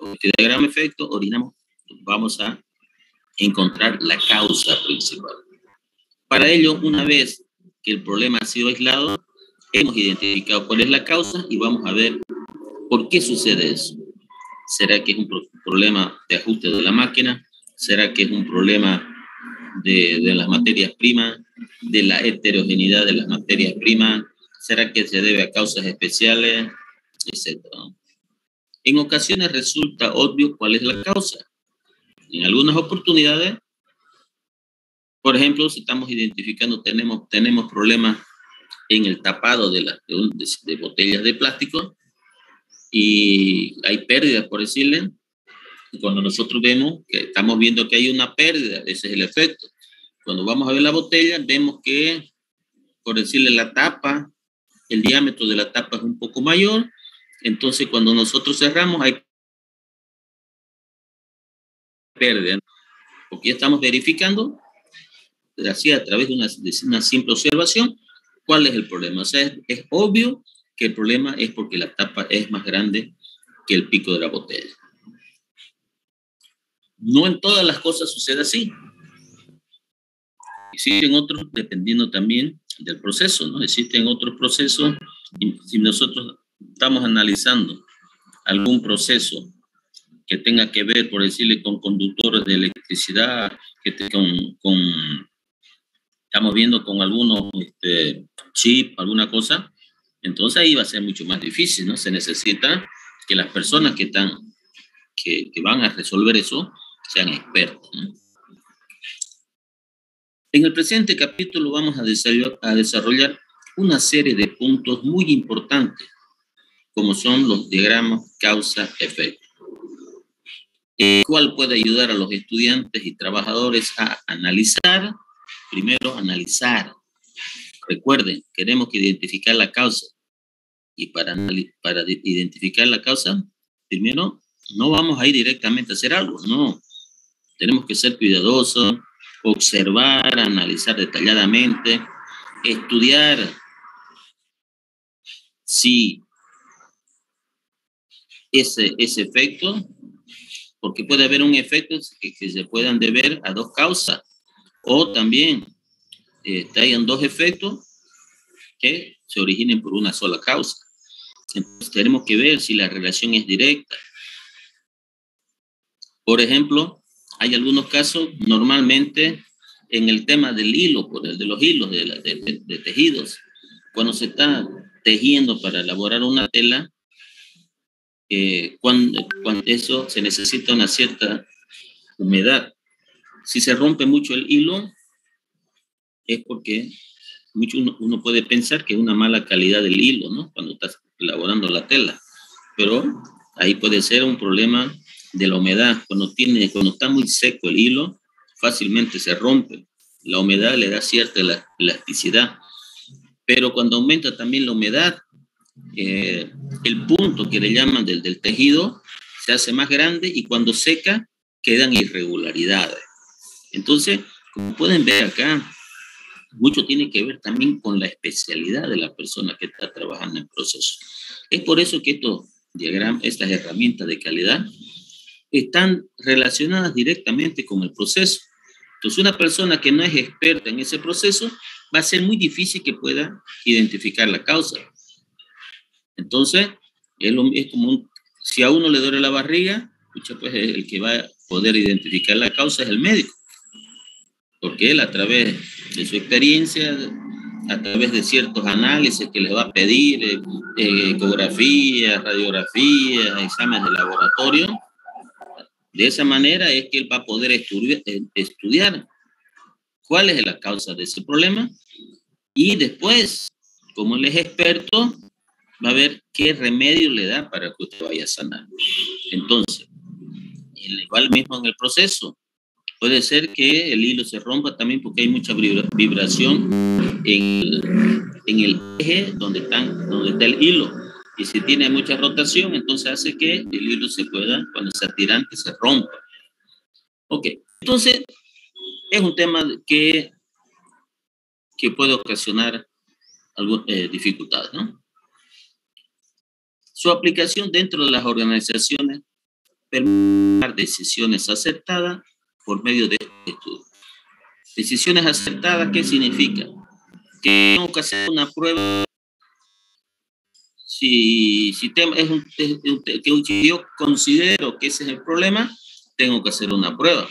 Con este diagrama efecto, vamos a encontrar la causa principal. Para ello, una vez que el problema ha sido aislado, hemos identificado cuál es la causa y vamos a ver por qué sucede eso. ¿Será que es un problema de ajuste de la máquina? ¿Será que es un problema de las materias primas, de la heterogeneidad de las materias primas? ¿Será que se debe a causas especiales? Etcétera. En ocasiones resulta obvio cuál es la causa. En algunas oportunidades, por ejemplo, si estamos identificando, tenemos problemas en el tapado de botellas de plástico y hay pérdidas, por decirle. Y cuando nosotros estamos viendo que hay una pérdida, ese es el efecto. Cuando vamos a ver la botella, vemos que, por decirle, la tapa, el diámetro de la tapa es un poco mayor. Entonces, cuando nosotros cerramos, hay pérdida, porque ya estamos verificando, así a través de una simple observación, cuál es el problema. O sea, es obvio que el problema es porque la tapa es más grande que el pico de la botella. No en todas las cosas sucede así. Existen otros, dependiendo también del proceso, ¿no? Existen otros procesos, y si nosotros estamos analizando algún proceso que tenga que ver, por decirle, con conductores de electricidad, estamos viendo con algunos chip, alguna cosa, entonces ahí va a ser mucho más difícil, ¿no? Se necesita que las personas que van a resolver eso sean expertos, ¿no? En el presente capítulo vamos a desarrollar una serie de puntos muy importantes, como son los diagramas causa-efecto, el cual puede ayudar a los estudiantes y trabajadores a analizar. Primero, analizar. Recuerden, queremos que identificar la causa. Y para identificar la causa, primero, no vamos a ir directamente a hacer algo, no. Tenemos que ser cuidadosos, observar, analizar detalladamente, estudiar si ese efecto, porque puede haber un efecto que se puedan deber a dos causas, o también hayan dos efectos que se originen por una sola causa. Entonces tenemos que ver si la relación es directa. Por ejemplo, hay algunos casos, normalmente en el tema del hilo, por el de los hilos de tejidos, cuando se está tejiendo para elaborar una tela, cuando eso se necesita una cierta humedad. Si se rompe mucho el hilo, es porque uno puede pensar que es una mala calidad del hilo, ¿no? Cuando estás elaborando la tela. Pero ahí puede ser un problema de la humedad. Cuando está muy seco el hilo, fácilmente se rompe. La humedad le da cierta elasticidad. Pero cuando aumenta también la humedad, el punto que le llaman del tejido se hace más grande y cuando seca quedan irregularidades. Entonces, como pueden ver acá, mucho tiene que ver también con la especialidad de la persona que está trabajando en el proceso. Es por eso que estos diagramas, estas herramientas de calidad, están relacionadas directamente con el proceso. Entonces, una persona que no es experta en ese proceso va a ser muy difícil que pueda identificar la causa. Entonces, es como si a uno le duele la barriga, pues el que va a poder identificar la causa es el médico. Porque él, a través de su experiencia, a través de ciertos análisis que les va a pedir, ecografías, radiografías, exámenes de laboratorio, de esa manera es que él va a poder estudiar cuál es la causa de ese problema y después, como él es experto, va a ver qué remedio le da para que usted vaya a sanar. Entonces, igual mismo en el proceso, puede ser que el hilo se rompa también porque hay mucha vibración en el eje donde está el hilo. Y si tiene mucha rotación, entonces hace que el hilo cuando sea tirante, se rompa. Ok, entonces es un tema que puede ocasionar dificultades, ¿no? Su aplicación dentro de las organizaciones tomar decisiones acertadas por medio de este estudio. Decisiones acertadas, ¿qué significa? Que tengo que hacer una prueba. Si yo considero que ese es el problema, tengo que hacer una prueba.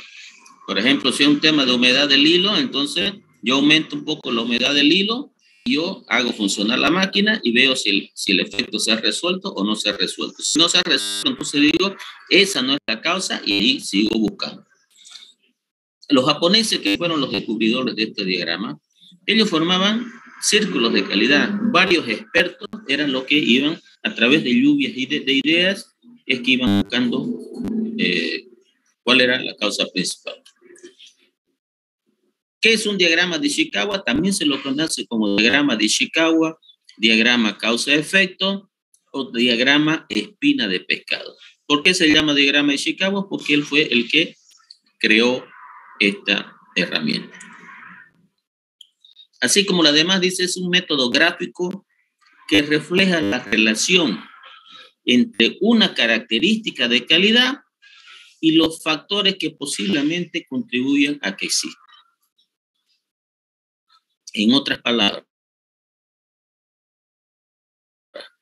Por ejemplo, si es un tema de humedad del hilo, entonces yo aumento un poco la humedad del hilo, yo hago funcionar la máquina y veo si el efecto se ha resuelto o no se ha resuelto. Si no se ha resuelto, entonces digo, esa no es la causa y ahí sigo buscando. Los japoneses, que fueron los descubridores de este diagrama, ellos formaban círculos de calidad. Varios expertos eran los que iban a través de lluvias de ideas, es que iban buscando cuál era la causa principal. ¿Qué es un diagrama de Ishikawa? También se lo conoce como diagrama de Ishikawa, diagrama causa-efecto o diagrama espina de pescado. ¿Por qué se llama diagrama de Ishikawa? Porque él fue el que creó esta herramienta. Así como la demás dice, es un método gráfico que refleja la relación entre una característica de calidad y los factores que posiblemente contribuyan a que exista. En otras palabras,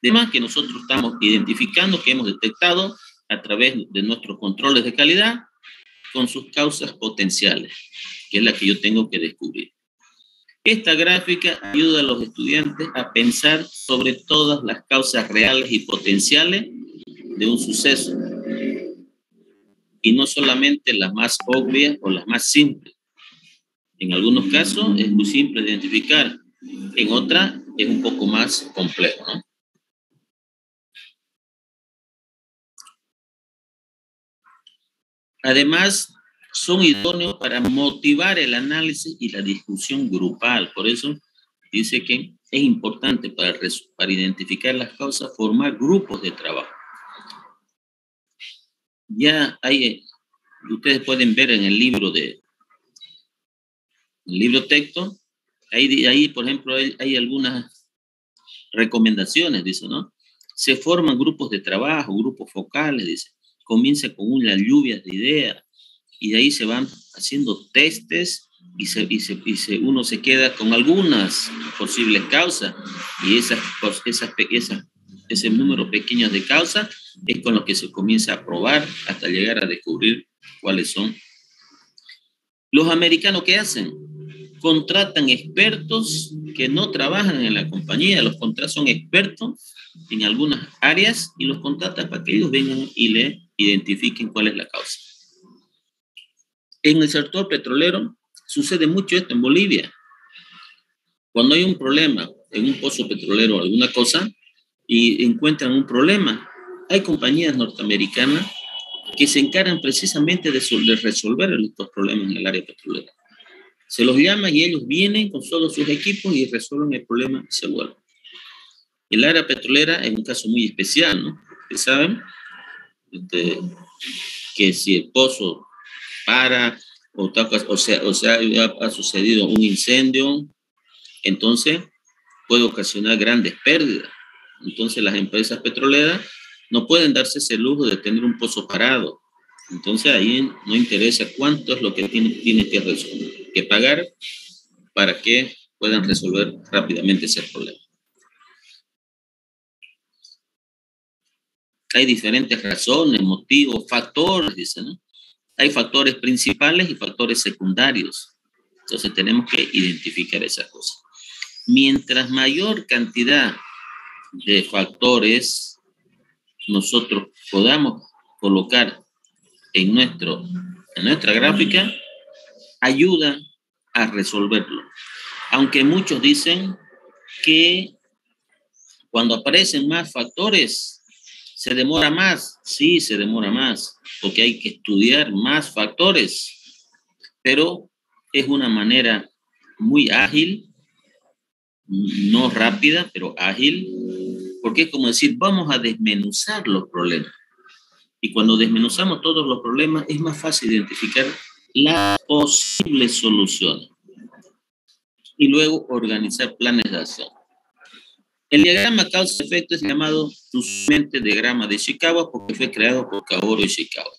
temas que nosotros estamos identificando, que hemos detectado a través de nuestros controles de calidad con sus causas potenciales, que es la que yo tengo que descubrir. Esta gráfica ayuda a los estudiantes a pensar sobre todas las causas reales y potenciales de un suceso, y no solamente las más obvias o las más simples. En algunos casos es muy simple de identificar, en otras es un poco más complejo, ¿no? Además, son idóneos para motivar el análisis y la discusión grupal. Por eso dice que es importante para identificar las causas, formar grupos de trabajo. Ya hay, ustedes pueden ver en el libro texto, ahí por ejemplo, hay algunas recomendaciones, dice, ¿no? Se forman grupos de trabajo, grupos focales, dice. Comienza con unas lluvias de ideas y de ahí se van haciendo testes y uno se queda con algunas posibles causas y ese número pequeño de causas es con lo que se comienza a probar hasta llegar a descubrir cuáles son. Los americanos, ¿qué hacen? Contratan expertos que no trabajan en la compañía, son expertos en algunas áreas y los contratan para que ellos vengan y le identifiquen cuál es la causa. En el sector petrolero sucede mucho esto en Bolivia. Cuando hay un problema en un pozo petrolero o alguna cosa y encuentran un problema, hay compañías norteamericanas que se encargan precisamente de resolver estos problemas en el área petrolera. Se los llama y ellos vienen con todos sus equipos y resuelven el problema y se vuelven. El área petrolera es un caso muy especial, ¿no? Ustedes saben que si el pozo para o sea, ha sucedido un incendio, entonces puede ocasionar grandes pérdidas. Entonces las empresas petroleras no pueden darse ese lujo de tener un pozo parado. Entonces ahí no interesa cuánto es lo que tiene que pagar para que puedan resolver rápidamente ese problema. Hay diferentes razones, motivos, factores, dicen, ¿no? Hay factores principales y factores secundarios. Entonces tenemos que identificar esas cosas. Mientras mayor cantidad de factores nosotros podamos colocar en nuestra gráfica, ayuda a resolverlo. Aunque muchos dicen que cuando aparecen más factores se demora más. Sí, se demora más, porque hay que estudiar más factores, pero es una manera muy ágil, no rápida, pero ágil, porque es como decir, vamos a desmenuzar los problemas. Y cuando desmenuzamos todos los problemas, es más fácil identificar las posibles soluciones y luego organizar planes de acción. El diagrama causa-efecto es llamado usualmente diagrama de Ishikawa porque fue creado por Kaoru Ishikawa,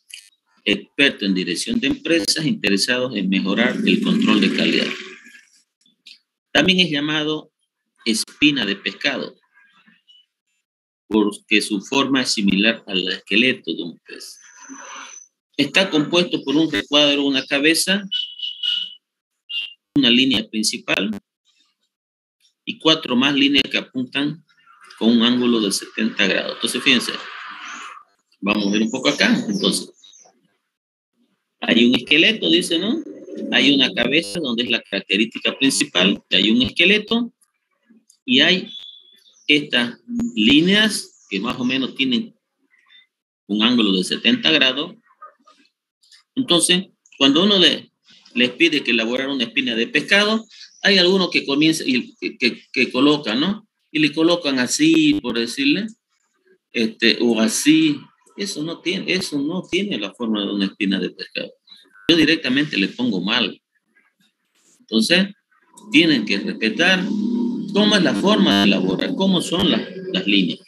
experto en dirección de empresas interesados en mejorar el control de calidad. También es llamado espina de pescado, porque su forma es similar al esqueleto de un pez. Está compuesto por un recuadro, una cabeza, una línea principal y 4 más líneas que apuntan con un ángulo de 70 grados. Entonces, fíjense, vamos a ver un poco acá. Entonces, hay un esqueleto, dice, ¿no? Hay una cabeza donde es la característica principal, hay un esqueleto y hay estas líneas que más o menos tienen un ángulo de 70 grados. Entonces, cuando uno les pide que elaborar una espina de pescado, hay algunos que comienzan y que colocan, ¿no? Y le colocan así, por decirle, o así. Eso no tiene la forma de una espina de pescado. Yo directamente le pongo mal. Entonces, tienen que respetar cómo es la forma de elaborar, cómo son las líneas.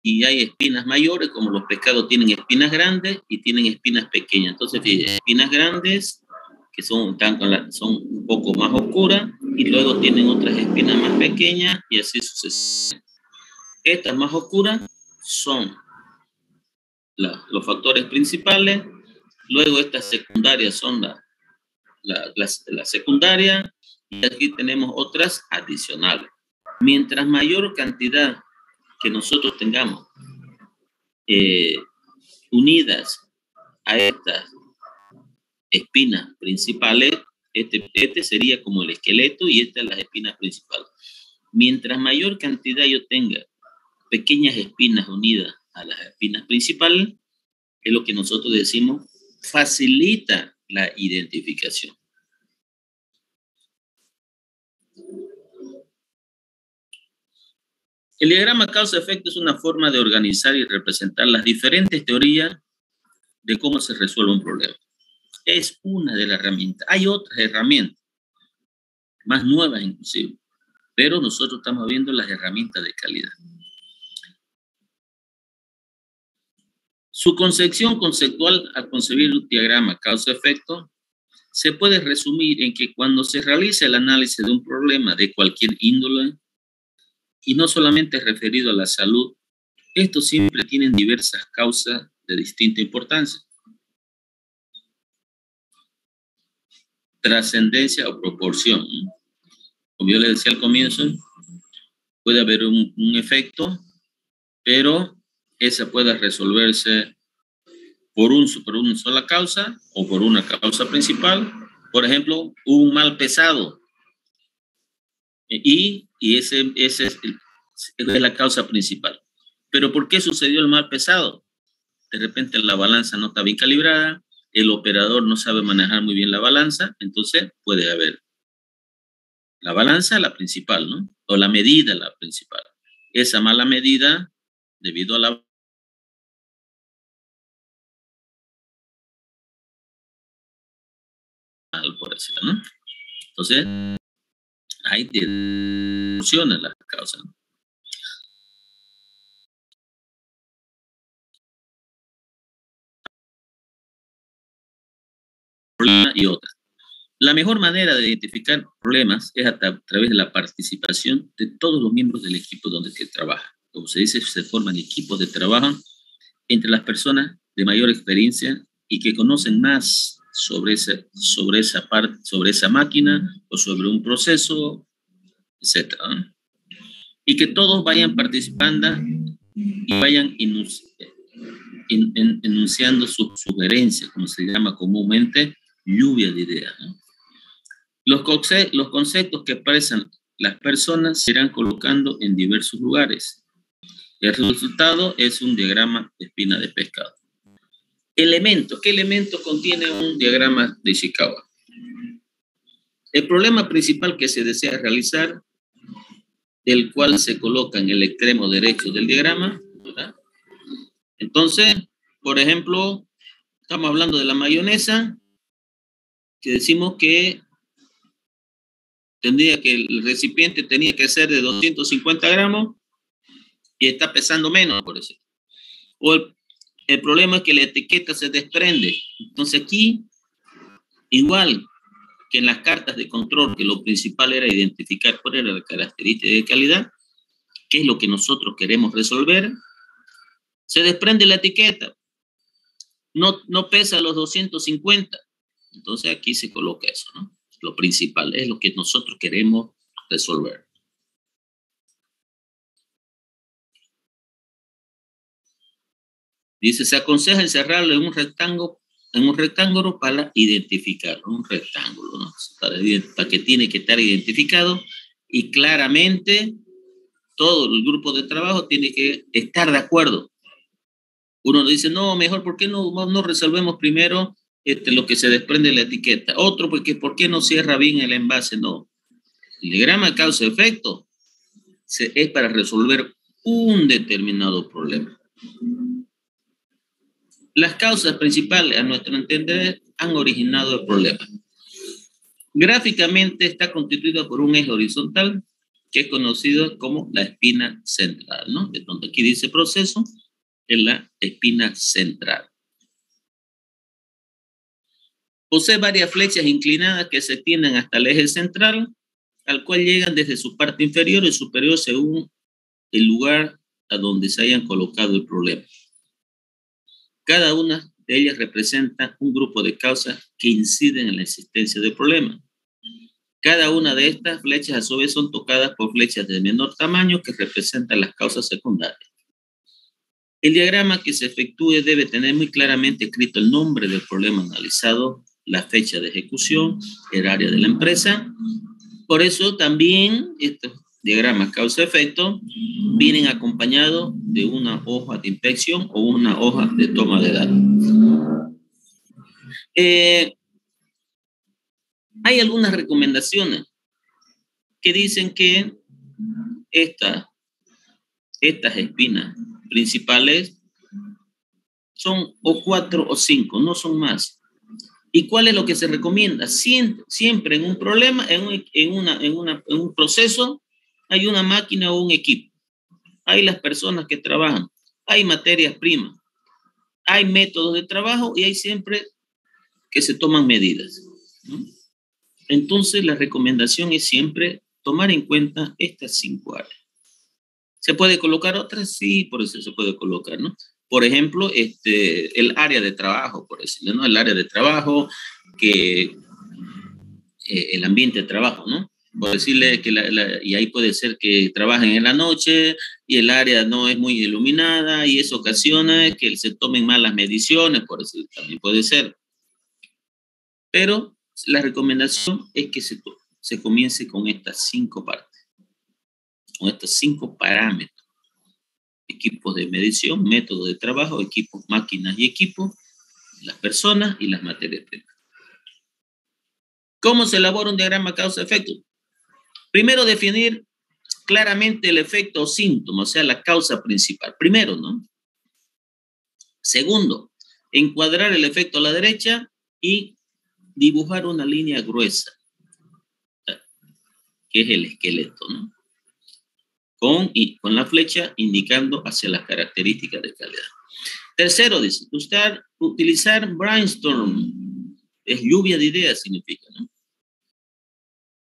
Y hay espinas mayores, como los pescados tienen espinas grandes y tienen espinas pequeñas. Entonces, fíjense, espinas grandes que son un poco más oscuras y luego tienen otras espinas más pequeñas y así sucesivamente. Estas más oscuras son los factores principales, luego estas secundarias son la secundaria y aquí tenemos otras adicionales. Mientras mayor cantidad que nosotros tengamos unidas a estas espinas principales, este sería como el esqueleto y estas las espinas principales. Mientras mayor cantidad yo tenga pequeñas espinas unidas a las espinas principales, es lo que nosotros decimos, facilita la identificación. El diagrama causa-efecto es una forma de organizar y representar las diferentes teorías de cómo se resuelve un problema. Es una de las herramientas. Hay otras herramientas, más nuevas inclusive, pero nosotros estamos viendo las herramientas de calidad. Su concepción conceptual al concebir un diagrama causa-efecto se puede resumir en que cuando se realiza el análisis de un problema de cualquier índole, y no solamente referido a la salud, estos siempre tienen diversas causas de distinta importancia, trascendencia o proporción. Como yo le decía al comienzo, puede haber un efecto, pero esa puede resolverse por una sola causa o por una causa principal. Por ejemplo, un mal pesado y ese es la causa principal. Pero ¿por qué sucedió el mal pesado? De repente la balanza no está bien calibrada, el operador no sabe manejar muy bien la balanza, entonces puede haber la balanza, la principal, ¿no? O la medida, la principal. Esa mala medida, debido a la por decirlo, ¿no? Entonces, hay distorsiones las causas, ¿no? Y otras. La mejor manera de identificar problemas es a través de la participación de todos los miembros del equipo donde se trabaja. Como se dice, se forman equipos de trabajo entre las personas de mayor experiencia y que conocen más sobre esa máquina o sobre un proceso, etc. Y que todos vayan participando y vayan enunciando sus sugerencias, como se llama comúnmente, lluvia de ideas, ¿no? Los conceptos que expresan las personas se irán colocando en diversos lugares. El resultado es un diagrama de espina de pescado. Elementos. ¿Qué elementos contiene un diagrama de Ishikawa? El problema principal que se desea realizar el cual se coloca en el extremo derecho del diagrama, ¿verdad? Entonces, por ejemplo, estamos hablando de la mayonesa, que decimos que el recipiente tenía que ser de 250 gramos y está pesando menos, por eso. O el problema es que la etiqueta se desprende. Entonces aquí, igual que en las cartas de control, que lo principal era identificar cuál era la característica de calidad, qué es lo que nosotros queremos resolver, se desprende la etiqueta. No pesa los 250. Entonces aquí se coloca eso, ¿no? Lo principal es lo que nosotros queremos resolver. Dice, se aconseja encerrarlo en un rectángulo para identificarlo, un rectángulo, ¿no? Para que tiene que estar identificado y claramente todo el grupo de trabajo tiene que estar de acuerdo. Uno dice, no, mejor, ¿por qué no resolvemos primero lo que se desprende de la etiqueta? Otro, porque ¿por qué no cierra bien el envase? No. El diagrama causa-efecto es para resolver un determinado problema. Las causas principales, a nuestro entender, han originado el problema. Gráficamente está constituido por un eje horizontal que es conocido como la espina central, ¿no? De donde aquí dice proceso, es la espina central. Posee varias flechas inclinadas que se tienden hasta el eje central, al cual llegan desde su parte inferior y superior según el lugar a donde se hayan colocado el problema. Cada una de ellas representa un grupo de causas que inciden en la existencia del problema. Cada una de estas flechas a su vez son tocadas por flechas de menor tamaño que representan las causas secundarias. El diagrama que se efectúe debe tener muy claramente escrito el nombre del problema analizado, la fecha de ejecución, el área de la empresa. Por eso también estos diagramas causa-efecto vienen acompañados de una hoja de inspección o una hoja de toma de datos. Hay algunas recomendaciones que dicen que estas espinas principales son o 4 o 5, no son más. ¿Y cuál es lo que se recomienda? Siempre en un problema, en un proceso, hay una máquina o un equipo. Hay las personas que trabajan, hay materias primas, hay métodos de trabajo y hay siempre que se toman medidas, ¿no? Entonces, la recomendación es siempre tomar en cuenta estas 5 áreas. ¿Se puede colocar otras? Sí, por eso se puede colocar, ¿no? Por ejemplo, el área de trabajo, por decirlo, ¿no? El área de trabajo, el ambiente de trabajo, ¿no? Por decirle que y ahí puede ser que trabajen en la noche y el área no es muy iluminada y eso ocasiona que se tomen malas mediciones, por decirlo, también puede ser. Pero la recomendación es que se comience con estas 5 partes, con estos 5 parámetros. Equipos de medición, método de trabajo, equipos, máquinas y equipos, las personas y las materias primas. ¿Cómo se elabora un diagrama causa-efecto? Primero, definir claramente el efecto o síntoma, o sea, la causa principal. Primero, ¿no? Segundo, encuadrar el efecto a la derecha y dibujar una línea gruesa, que es el esqueleto, ¿no? Con la flecha indicando hacia las características de calidad. Tercero, dice, utilizar brainstorm, es lluvia de ideas significa, ¿no?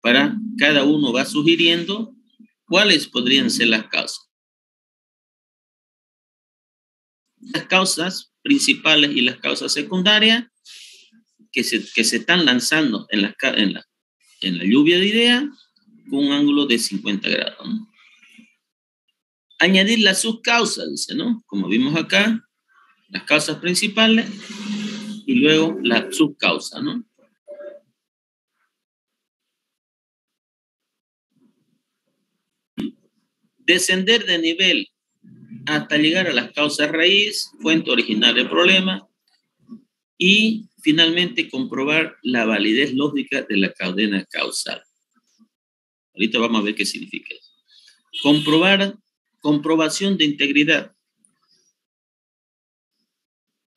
Para cada uno va sugiriendo cuáles podrían ser las causas. Las causas principales y las causas secundarias que se están lanzando en la lluvia de ideas con un ángulo de 50 grados, ¿no? Añadir las subcausas, dice, ¿no? Como vimos acá, las causas principales y luego la subcausa, ¿no? Descender de nivel hasta llegar a las causas raíz, fuente original del problema y finalmente comprobar la validez lógica de la cadena causal. Ahorita vamos a ver qué significa eso. Comprobación de integridad.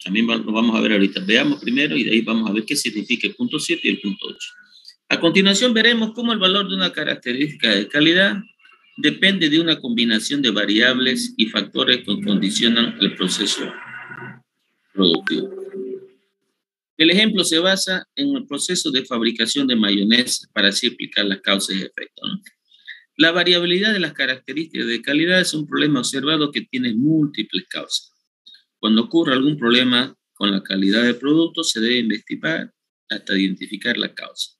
También lo vamos a ver ahorita. Veamos primero y de ahí vamos a ver qué significa el punto 7 y el punto 8. A continuación veremos cómo el valor de una característica de calidad depende de una combinación de variables y factores que condicionan el proceso productivo. El ejemplo se basa en el proceso de fabricación de mayonesa para así explicar las causas y efectos, ¿no? La variabilidad de las características de calidad es un problema observado que tiene múltiples causas. Cuando ocurre algún problema con la calidad del producto, se debe investigar hasta identificar la causa.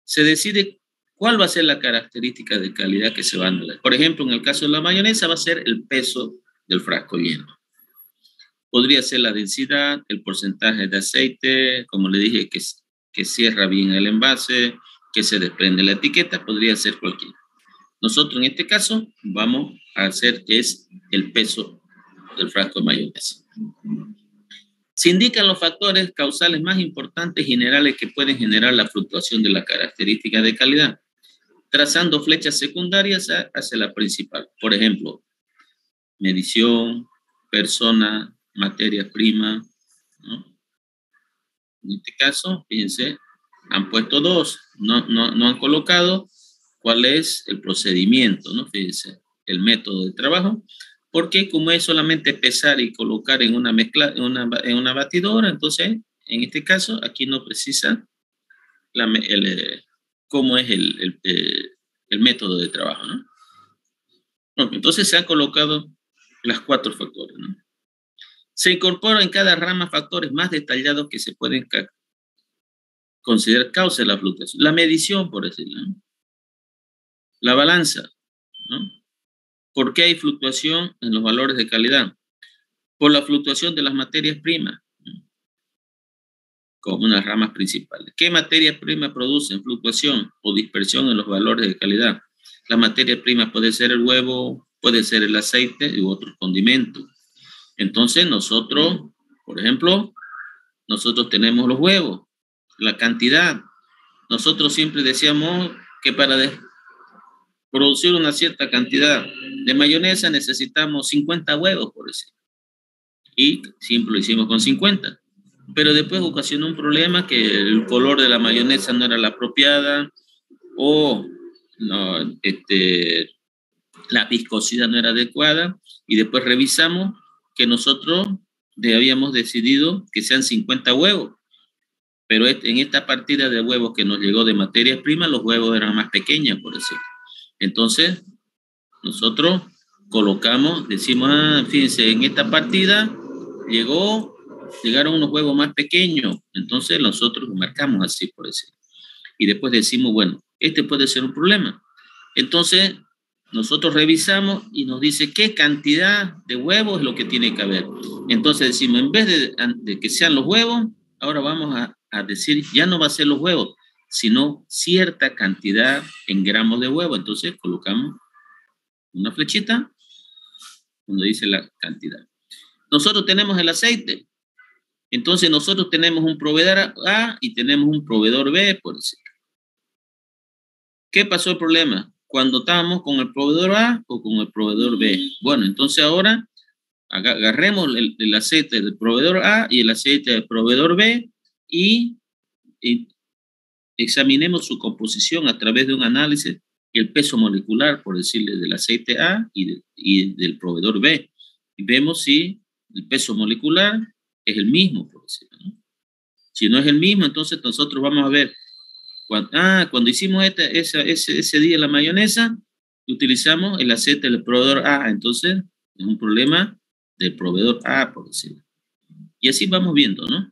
Se decide cuál va a ser la característica de calidad que se va a anular. Por ejemplo, en el caso de la mayonesa va a ser el peso del frasco lleno. Podría ser la densidad, el porcentaje de aceite, como le dije, que cierra bien el envase, que se desprende la etiqueta, podría ser cualquiera. Nosotros en este caso vamos a hacer que es el peso del frasco de mayonesa. Se indican los factores causales más importantes generales que pueden generar la fluctuación de la característica de calidad, trazando flechas secundarias hacia la principal. Por ejemplo, medición, persona, materia prima, ¿no? En este caso, fíjense, han puesto dos, no han colocado cuál es el procedimiento, ¿no? Fíjense, el método de trabajo, porque como es solamente pesar y colocar en una mezcla, en una batidora, entonces, en este caso, aquí no precisa cómo es el método de trabajo, ¿no? Bueno, entonces se han colocado las cuatro factores, ¿no? Se incorporan en cada rama factores más detallados que se pueden considerar causa de la fluctuación. La medición, por decirlo, ¿no? La balanza, ¿no? ¿Por qué hay fluctuación en los valores de calidad? Por la fluctuación de las materias primas, ¿no? Como unas ramas principales. ¿Qué materias primas producen fluctuación o dispersión en los valores de calidad? La materia prima puede ser el huevo, puede ser el aceite y otros condimentos. Entonces nosotros, por ejemplo, nosotros tenemos los huevos, la cantidad. Nosotros siempre decíamos que para producir una cierta cantidad de mayonesa necesitamos 50 huevos, por decir. Y siempre lo hicimos con 50. Pero después ocasionó un problema que el color de la mayonesa no era la apropiada o no, la viscosidad no era adecuada y después revisamos que nosotros habíamos decidido que sean 50 huevos, pero en esta partida de huevos que nos llegó de materias primas, los huevos eran más pequeños, por decirlo. Entonces, nosotros colocamos, decimos, fíjense, en esta partida llegaron unos huevos más pequeños, entonces nosotros lo marcamos así, por decirlo. Y después decimos, bueno, este puede ser un problema. Entonces, nosotros revisamos y nos dice qué cantidad de huevos es lo que tiene que haber. Entonces decimos, en vez de que sean los huevos, ahora vamos a decir, ya no va a ser los huevos, sino cierta cantidad en gramos de huevo. Entonces colocamos una flechita donde dice la cantidad. Nosotros tenemos el aceite. Entonces nosotros tenemos un proveedor A y tenemos un proveedor B, por decirlo. ¿Qué pasó el problema? Cuando estábamos con el proveedor A o con el proveedor B. Bueno, entonces ahora agarremos el aceite del proveedor A y el aceite del proveedor B y examinemos su composición a través de un análisis, el peso molecular, por decirle, del aceite A y del proveedor B. Y vemos si el peso molecular es el mismo, por decirlo, ¿no? Si no es el mismo, entonces nosotros vamos a ver. Cuando hicimos ese día la mayonesa, utilizamos el aceite del proveedor A. Entonces, es un problema del proveedor A, por decirlo. Y así vamos viendo, ¿no?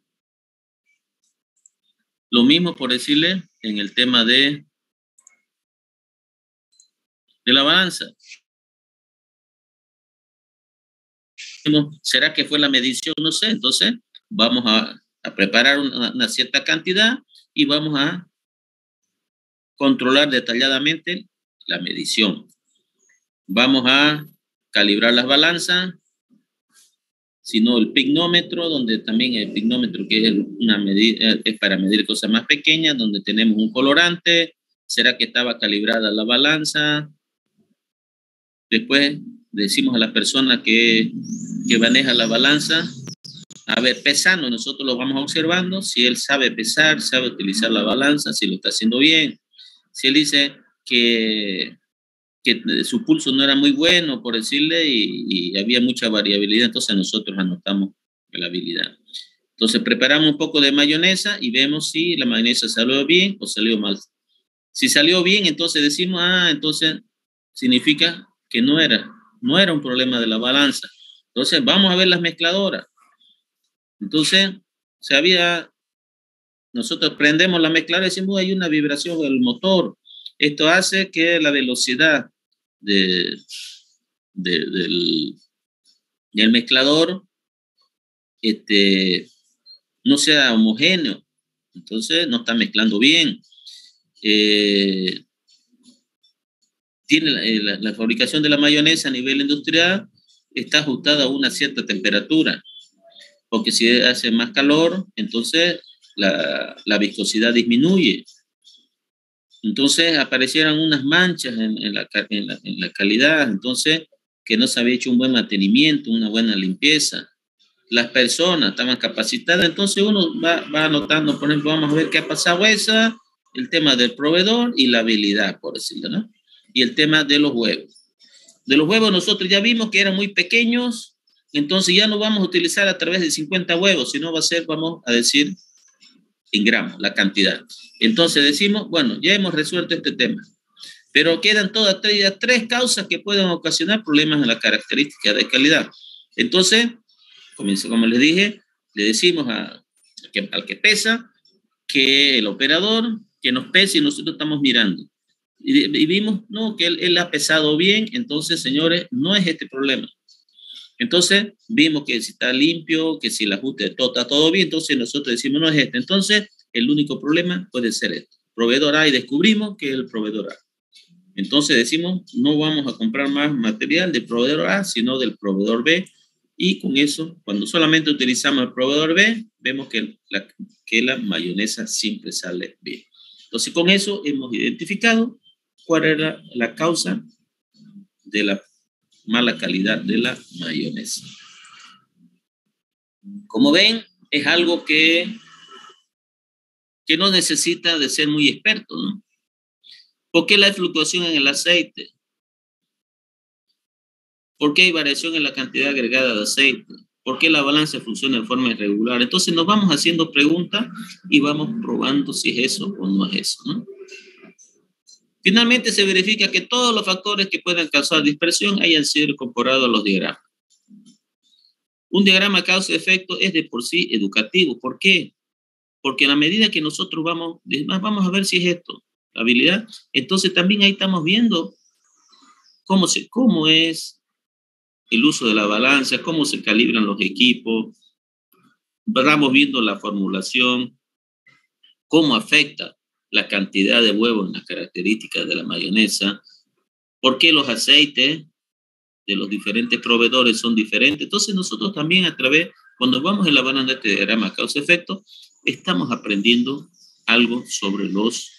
Lo mismo, por decirle, en el tema de la balanza. ¿Será que fue la medición? No sé. Entonces, vamos a preparar una cierta cantidad y vamos a controlar detalladamente la medición. Vamos a calibrar las balanzas, sino el pignómetro, donde también el pignómetro, que es una medida, es para medir cosas más pequeñas, donde tenemos un colorante, ¿Será que estaba calibrada la balanza? Después decimos a la persona que maneja la balanza, a ver, pesando, nosotros lo vamos observando, si él sabe pesar, sabe utilizar la balanza, si lo está haciendo bien. Si él dice que su pulso no era muy bueno, por decirle, y había mucha variabilidad, entonces nosotros anotamos la habilidad. Entonces preparamos un poco de mayonesa y vemos si la mayonesa salió bien o salió mal. Si salió bien, entonces decimos, entonces significa que no era un problema de la balanza. Entonces vamos a ver las mezcladoras. Entonces, nosotros prendemos la mezcladora y decimos, hay una vibración del motor. Esto hace que la velocidad del mezclador no sea homogéneo. Entonces, no está mezclando bien. Tiene la fabricación de la mayonesa a nivel industrial está ajustada a una cierta temperatura, porque si hace más calor, entonces la viscosidad disminuye. Entonces aparecieron unas manchas en la calidad, entonces que no se había hecho un buen mantenimiento, una buena limpieza. Las personas estaban capacitadas, entonces uno va anotando, por ejemplo, vamos a ver qué ha pasado el tema del proveedor y la habilidad, por decirlo, ¿no? Y el tema de los huevos. De los huevos nosotros ya vimos que eran muy pequeños, entonces ya no vamos a utilizar a través de 50 huevos, sino va a ser, vamos a decir, en gramos, la cantidad. Entonces decimos, bueno, ya hemos resuelto este tema, pero quedan todas tres causas que pueden ocasionar problemas en la característica de calidad. Entonces, como les dije, le decimos al que pesa que el operador que nos pese y nosotros estamos mirando. Y vimos, no, que él ha pesado bien, entonces, señores, no es este problema. Entonces, vimos que si está limpio, que si el ajuste de todo está todo bien, entonces nosotros decimos, no es este. Entonces, el único problema puede ser este. Proveedor A, y descubrimos que es el proveedor A. Entonces decimos, no vamos a comprar más material del proveedor A, sino del proveedor B. Y con eso, cuando solamente utilizamos el proveedor B, vemos que la mayonesa siempre sale bien. Entonces, con eso hemos identificado cuál era la causa de la mala calidad de la mayonesa. Como ven, es algo que no necesita de ser muy experto, ¿no? ¿Por qué la fluctuación en el aceite? ¿Por qué hay variación en la cantidad agregada de aceite? ¿Por qué la balanza funciona de forma irregular? Entonces nos vamos haciendo preguntas y vamos probando si es eso o no es eso, ¿no? Finalmente se verifica que todos los factores que puedan causar dispersión hayan sido incorporados a los diagramas. Un diagrama causa-efecto es de por sí educativo. ¿Por qué? Porque a la medida que nosotros vamos a ver si es esto, la habilidad, entonces también ahí estamos viendo cómo es el uso de la balanza, cómo se calibran los equipos, vamos viendo la formulación, cómo afecta la cantidad de huevos en las características de la mayonesa, por qué los aceites de los diferentes proveedores son diferentes. Entonces nosotros también cuando vamos elaborando este diagrama causa-efecto, estamos aprendiendo algo sobre los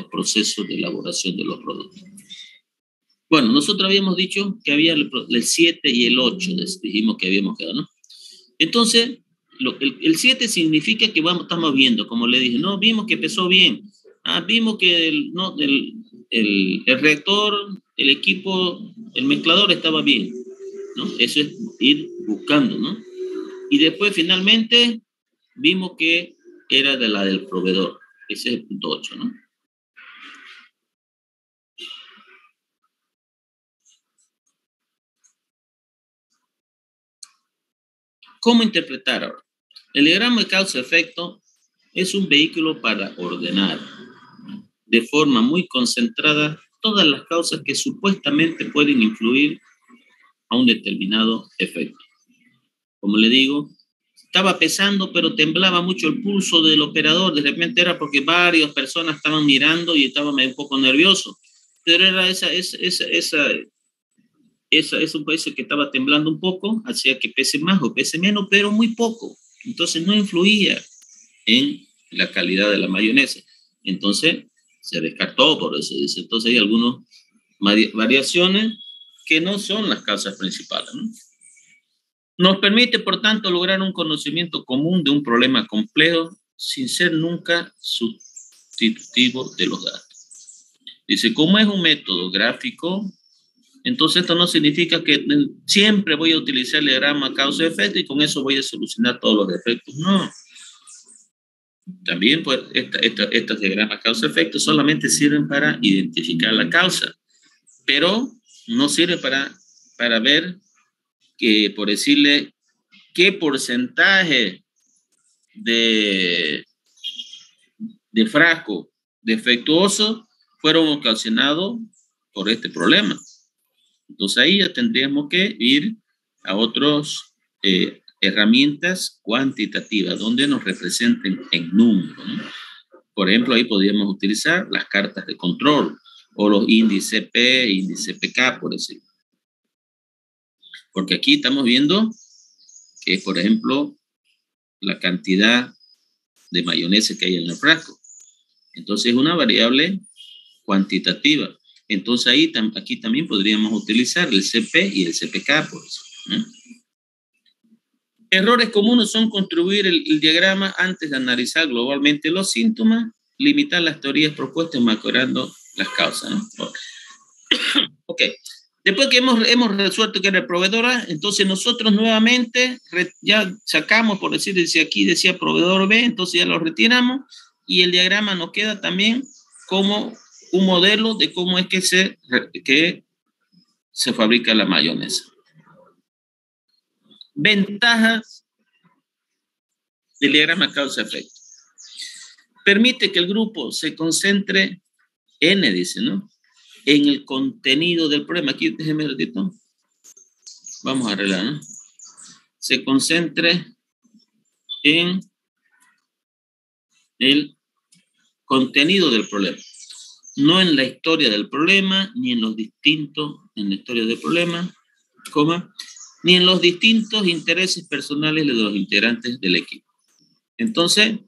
procesos de elaboración de los productos. Bueno, nosotros habíamos dicho que había el 7 y el 8, dijimos que habíamos quedado, ¿no? Entonces, el 7 significa que estamos viendo, como le dije, no, vimos que empezó bien. Vimos que el reactor, el equipo, el mezclador estaba bien, ¿no? Eso es ir buscando, ¿no? Y después, finalmente, vimos que era de la del proveedor. Ese es el punto 8, ¿no? ¿Cómo interpretar ahora? El diagrama de causa-efecto es un vehículo para ordenar de forma muy concentrada todas las causas que supuestamente pueden influir a un determinado efecto. Como le digo, estaba pesando, pero temblaba mucho el pulso del operador. De repente era porque varias personas estaban mirando y estaba un poco nervioso. Pero era un peso que estaba temblando un poco, hacía que pese más o pese menos, pero muy poco. Entonces no influía en la calidad de la mayonesa. Entonces Se descartó, por eso dice. Entonces hay algunas variaciones que no son las causas principales, ¿no? Nos permite, por tanto, lograr un conocimiento común de un problema complejo sin ser nunca sustitutivo de los datos. Dice, como es un método gráfico, entonces esto no significa que siempre voy a utilizar el diagrama causa-efecto y con eso voy a solucionar todos los defectos. No. También pues, estos diagramas causa-efecto solamente sirven para identificar la causa, pero no sirve para ver que, por decirle, qué porcentaje de frasco defectuoso fueron ocasionados por este problema. Entonces ahí ya tendríamos que ir a otras herramientas cuantitativas donde nos representen en números, ¿no? Por ejemplo, ahí podríamos utilizar las cartas de control o los índices P, índice PK, por decirlo. Porque aquí estamos viendo que, por ejemplo, la cantidad de mayonesa que hay en el frasco. Entonces es una variable cuantitativa. Entonces ahí aquí también podríamos utilizar el CP y el CPK, por eso, ¿no? Errores comunes son construir el diagrama antes de analizar globalmente los síntomas, limitar las teorías propuestas mejorando las causas, ¿no? Ok. Después que hemos resuelto que era el proveedor A, entonces nosotros nuevamente ya sacamos, por decir, desde aquí decía proveedor B, entonces ya lo retiramos y el diagrama nos queda también como un modelo de cómo es que se fabrica la mayonesa. Ventajas del diagrama causa-efecto. Permite que el grupo se concentre, N dice, ¿no?, en el contenido del problema. Aquí, déjeme un ratito. Vamos a arreglar, ¿no? Se concentre en el contenido del problema. No en la historia del problema, ni en los distintos, en la historia del problema, ni en los distintos intereses personales de los integrantes del equipo. Entonces,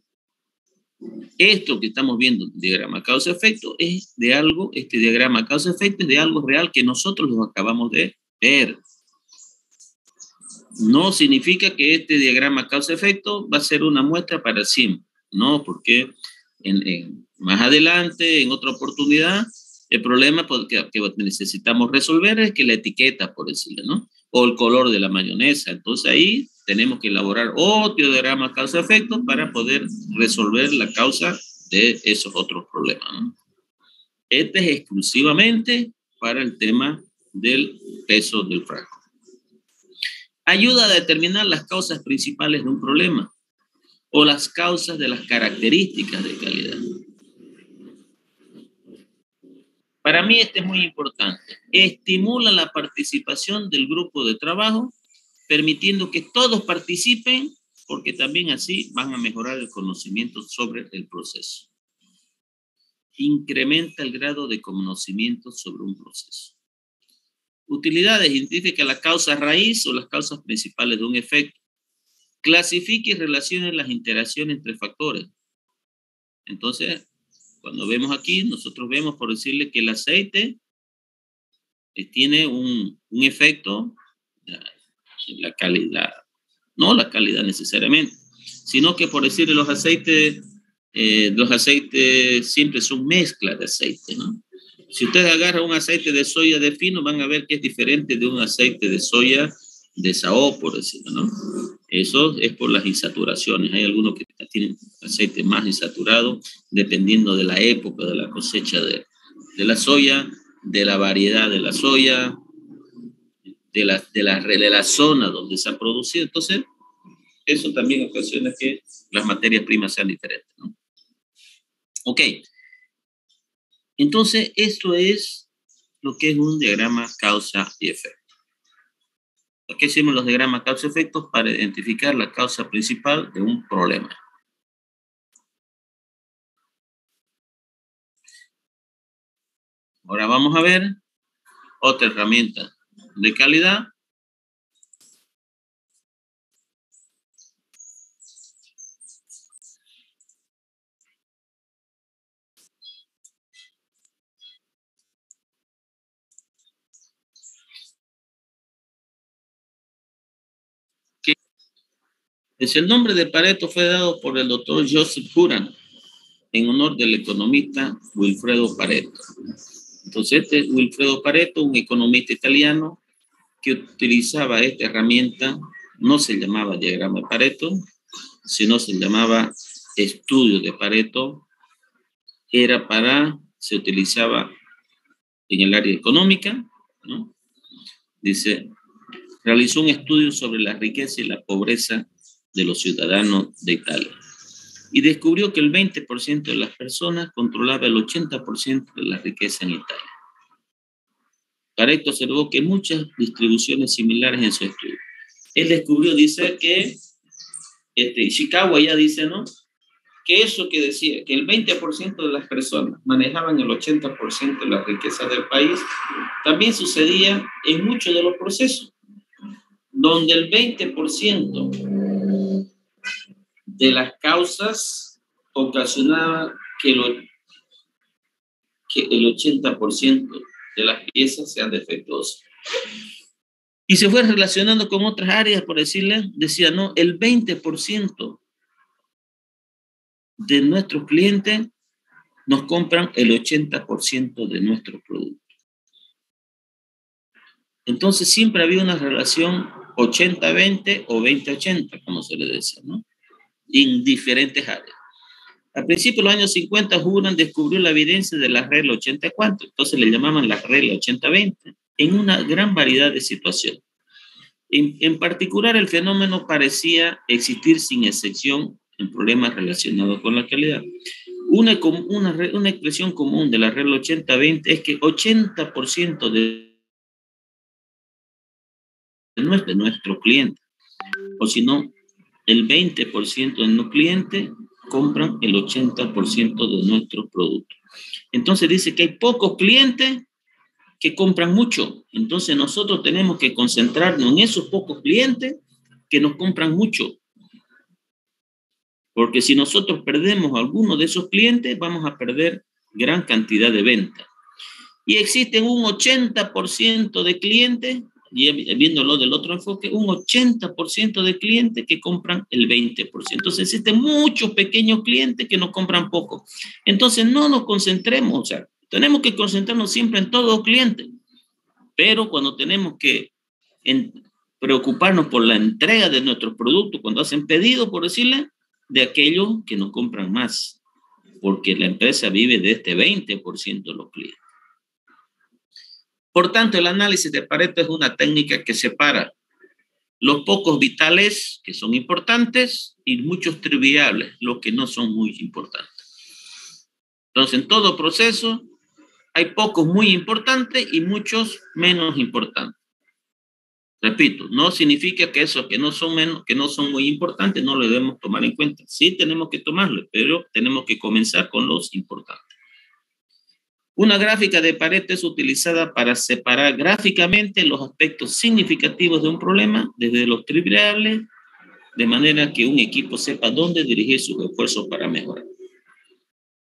esto que estamos viendo, diagrama causa-efecto, es de algo, este diagrama causa-efecto es de algo real que nosotros lo acabamos de ver. No significa que este diagrama causa-efecto va a ser una muestra para siempre, no, porque más adelante, en otra oportunidad, el problema que necesitamos resolver es que la etiqueta, por decirlo, ¿no?, o el color de la mayonesa. Entonces ahí tenemos que elaborar otro diagrama causa-efecto para poder resolver la causa de esos otros problemas, ¿no? Este es exclusivamente para el tema del peso del frasco. Ayuda a determinar las causas principales de un problema o las causas de las características de calidad. Para mí este es muy importante. Estimula la participación del grupo de trabajo, permitiendo que todos participen, porque también así van a mejorar el conocimiento sobre el proceso. Incrementa el grado de conocimiento sobre un proceso. Utilidades: identifica la causa raíz o las causas principales de un efecto. Clasifique y relacione las interacciones entre factores. Entonces, cuando vemos aquí, nosotros vemos, por decirle, que el aceite tiene un efecto, la calidad, no la calidad necesariamente, sino que, por decirle, los aceites siempre son mezclas de aceite, ¿no? Si ustedes agarran un aceite de soya de fino, van a ver que es diferente de un aceite de soya de Sao, por decirlo, ¿no? Eso es por las insaturaciones. Hay algunos que tienen aceite más insaturado, dependiendo de la época de la cosecha de la soya, de la variedad de la soya, de la zona donde se ha producido. Entonces, eso también ocasiona que las materias primas sean diferentes, ¿no? Ok. Entonces, esto es lo que es un diagrama causa y efecto. Aquí hicimos los diagramas causa-efectos para identificar la causa principal de un problema. Ahora vamos a ver otra herramienta de calidad. El nombre de Pareto fue dado por el doctor Joseph Juran en honor del economista Wilfredo Pareto. Entonces, este Wilfredo Pareto, un economista italiano que utilizaba esta herramienta, no se llamaba diagrama de Pareto, sino se llamaba estudio de Pareto, se utilizaba en el área económica, ¿no? Dice, realizó un estudio sobre la riqueza y la pobreza de los ciudadanos de Italia y descubrió que el 20% de las personas controlaba el 80% de la riqueza en Italia. Pareto observó que muchas distribuciones similares en su estudio. Él descubrió, dice que, Chicago ya dice, ¿no? Que eso que decía, que el 20% de las personas manejaban el 80% de la riqueza del país, también sucedía en muchos de los procesos, donde el 20% de las causas ocasionaba que el 80% de las piezas sean defectuosas. Y se fue relacionando con otras áreas, por decirle, decía, no, el 20% de nuestros clientes nos compran el 80% de nuestros productos. Entonces siempre había una relación 80-20 o 20-80, como se le decía, ¿no? En diferentes áreas. A principios de los años 50, Juran descubrió la evidencia de la regla 80 cuánto, entonces le llamaban la regla 80-20, en una gran variedad de situaciones. En particular, el fenómeno parecía existir sin excepción en problemas relacionados con la calidad. Una expresión común de la regla 80-20 es que 80% de nuestro cliente, o si no, el 20% de nuestros clientes compran el 80% de nuestros productos. Entonces dice que hay pocos clientes que compran mucho. Entonces nosotros tenemos que concentrarnos en esos pocos clientes que nos compran mucho. Porque si nosotros perdemos alguno de esos clientes, vamos a perder gran cantidad de ventas. Y existen un 80% de clientes, y viéndolo del otro enfoque, un 80% de clientes que compran el 20%. Entonces existen muchos pequeños clientes que nos compran poco. Entonces no nos concentremos, o sea, tenemos que concentrarnos siempre en todos los clientes, pero cuando tenemos que preocuparnos por la entrega de nuestros productos, cuando hacen pedido, por decirle, de aquellos que nos compran más, porque la empresa vive de este 20% de los clientes. Por tanto, el análisis de Pareto es una técnica que separa los pocos vitales, que son importantes, y muchos triviales, los que no son muy importantes. Entonces, en todo proceso, hay pocos muy importantes y muchos menos importantes. Repito, no significa que esos que no son muy importantes no lo debemos tomar en cuenta. Sí tenemos que tomarlo, pero tenemos que comenzar con los importantes. Una gráfica de Pareto es utilizada para separar gráficamente los aspectos significativos de un problema desde los triviales, de manera que un equipo sepa dónde dirigir sus esfuerzos para mejorar.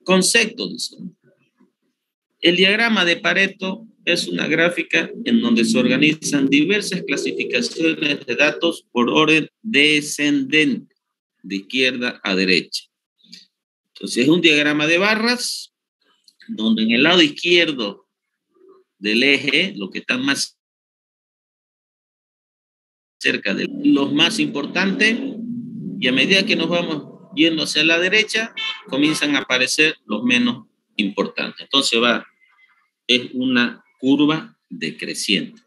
Concepto, dice. El diagrama de Pareto es una gráfica en donde se organizan diversas clasificaciones de datos por orden descendente, de izquierda a derecha. Entonces es un diagrama de barras, donde en el lado izquierdo del eje, lo que está más cerca de los más importantes, y a medida que nos vamos yendo hacia la derecha, comienzan a aparecer los menos importantes. Entonces es una curva decreciente.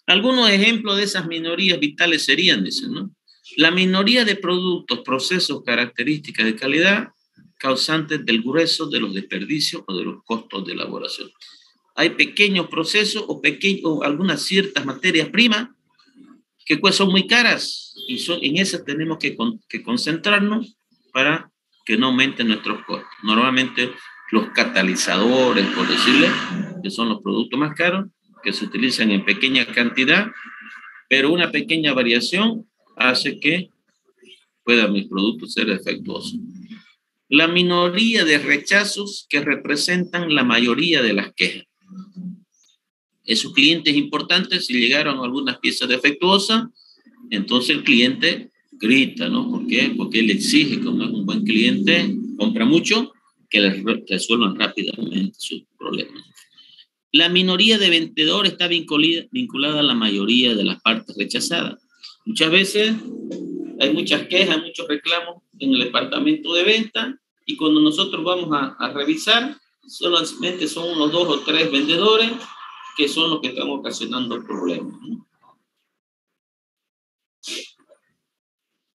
Algunos ejemplos de esas minorías vitales serían, dicen, ¿no? La minoría de productos, procesos, características de calidad causantes del grueso de los desperdicios o de los costos de elaboración. Hay pequeños procesos o algunas ciertas materias primas que pues son muy caras y en esas tenemos que concentrarnos para que no aumenten nuestros costos. Normalmente los catalizadores, por decirle, que son los productos más caros, que se utilizan en pequeña cantidad, pero una pequeña variación hace que puedan mis productos ser defectuosos. La minoría de rechazos que representan la mayoría de las quejas. Esos clientes importantes, si llegaron algunas piezas defectuosas, entonces el cliente grita, ¿no? ¿Por qué? Porque él exige, como es un buen cliente, compra mucho, que le resuelvan rápidamente sus problemas. La minoría de vendedores está vinculada a la mayoría de las partes rechazadas. Muchas veces hay muchas quejas, muchos reclamos en el departamento de venta, y cuando nosotros vamos a revisar, solamente son unos 2 o 3 vendedores que son los que están ocasionando problemas, ¿no?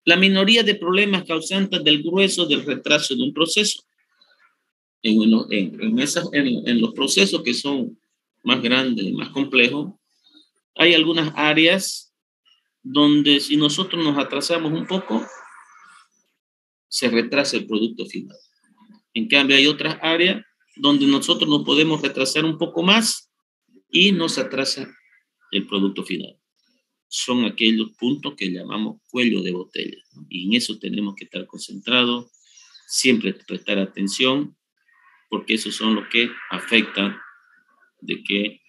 La minoría de problemas causantes del grueso del retraso de un proceso. En los procesos que son más grandes, más complejos, hay algunas áreas donde si nosotros nos atrasamos un poco, se retrasa el producto final. En cambio, hay otras áreas donde nosotros nos podemos retrasar un poco más y no se atrasa el producto final. Son aquellos puntos que llamamos cuello de botella, ¿no? Y en eso tenemos que estar concentrados, siempre prestar atención, porque esos son los que afectan de que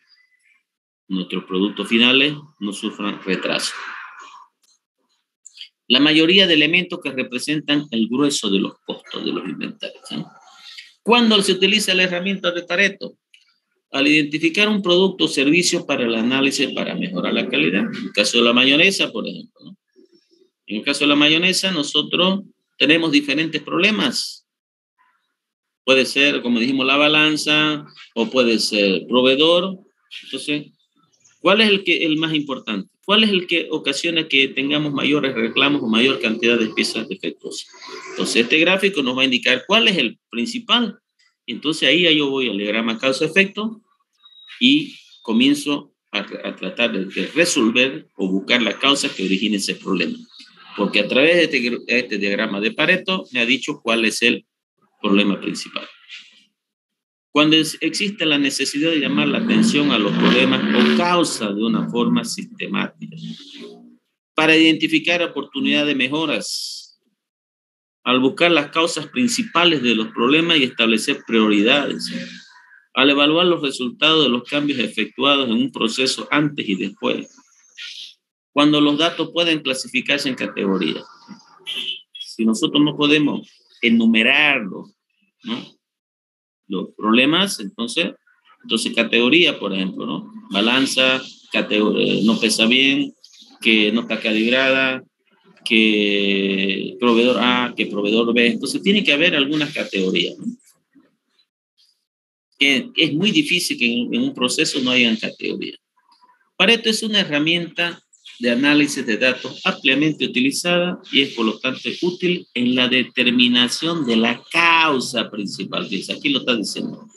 nuestros productos finales no sufran retraso. La mayoría de elementos que representan el grueso de los costos de los inventarios, ¿sí? ¿Cuándo se utiliza la herramienta de Pareto? Al identificar un producto o servicio para el análisis para mejorar la calidad. En el caso de la mayonesa, por ejemplo, ¿no? En el caso de la mayonesa, nosotros tenemos diferentes problemas. Puede ser, como dijimos, la balanza, o puede ser proveedor. Entonces, ¿cuál es el más importante? ¿Cuál es el que ocasiona que tengamos mayores reclamos o mayor cantidad de piezas defectuosas? Entonces, este gráfico nos va a indicar cuál es el principal. Entonces, ahí yo voy al diagrama causa-efecto y comienzo a tratar de resolver o buscar la causa que origine ese problema. Porque a través de este diagrama de Pareto me ha dicho cuál es el problema principal. Cuando existe la necesidad de llamar la atención a los problemas o causas de una forma sistemática, para identificar oportunidades de mejoras, al buscar las causas principales de los problemas y establecer prioridades, al evaluar los resultados de los cambios efectuados en un proceso antes y después, cuando los datos pueden clasificarse en categorías. Si nosotros no podemos enumerarlos, ¿no?, los problemas, entonces categoría, por ejemplo, ¿no? Balanza, no pesa bien, que no está calibrada, que proveedor A, que proveedor B. Entonces tiene que haber algunas categorías, ¿no? Que es muy difícil que en un proceso no hayan categorías. Pareto es una herramienta de análisis de datos ampliamente utilizada y es por lo tanto útil en la determinación de la causa principal. Dice, aquí lo está diciendo.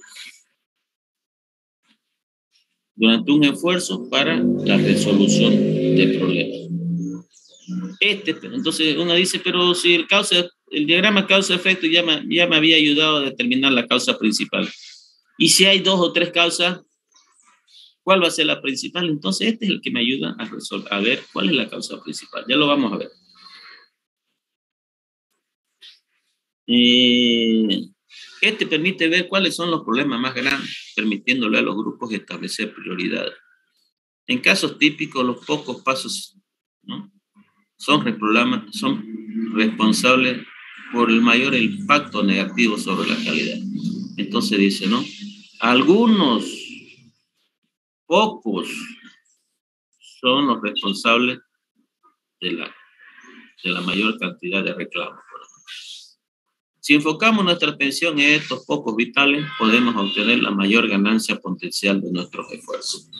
Durante un esfuerzo para la resolución de problemas. Entonces uno dice, pero si el diagrama causa-efecto ya me había ayudado a determinar la causa principal. Y si hay 2 o 3 causas, ¿cuál va a ser la principal? Entonces este es el que me ayuda a resolver, a ver cuál es la causa principal. Ya lo vamos a ver. Este permite ver cuáles son los problemas más grandes, permitiéndole a los grupos establecer prioridades. En casos típicos, los pocos pasos, ¿no?, son responsables por el mayor impacto negativo sobre la calidad. Entonces dice, ¿no?, algunos pocos son los responsables de la mayor cantidad de reclamos. Si enfocamos nuestra atención en estos pocos vitales, podemos obtener la mayor ganancia potencial de nuestros esfuerzos.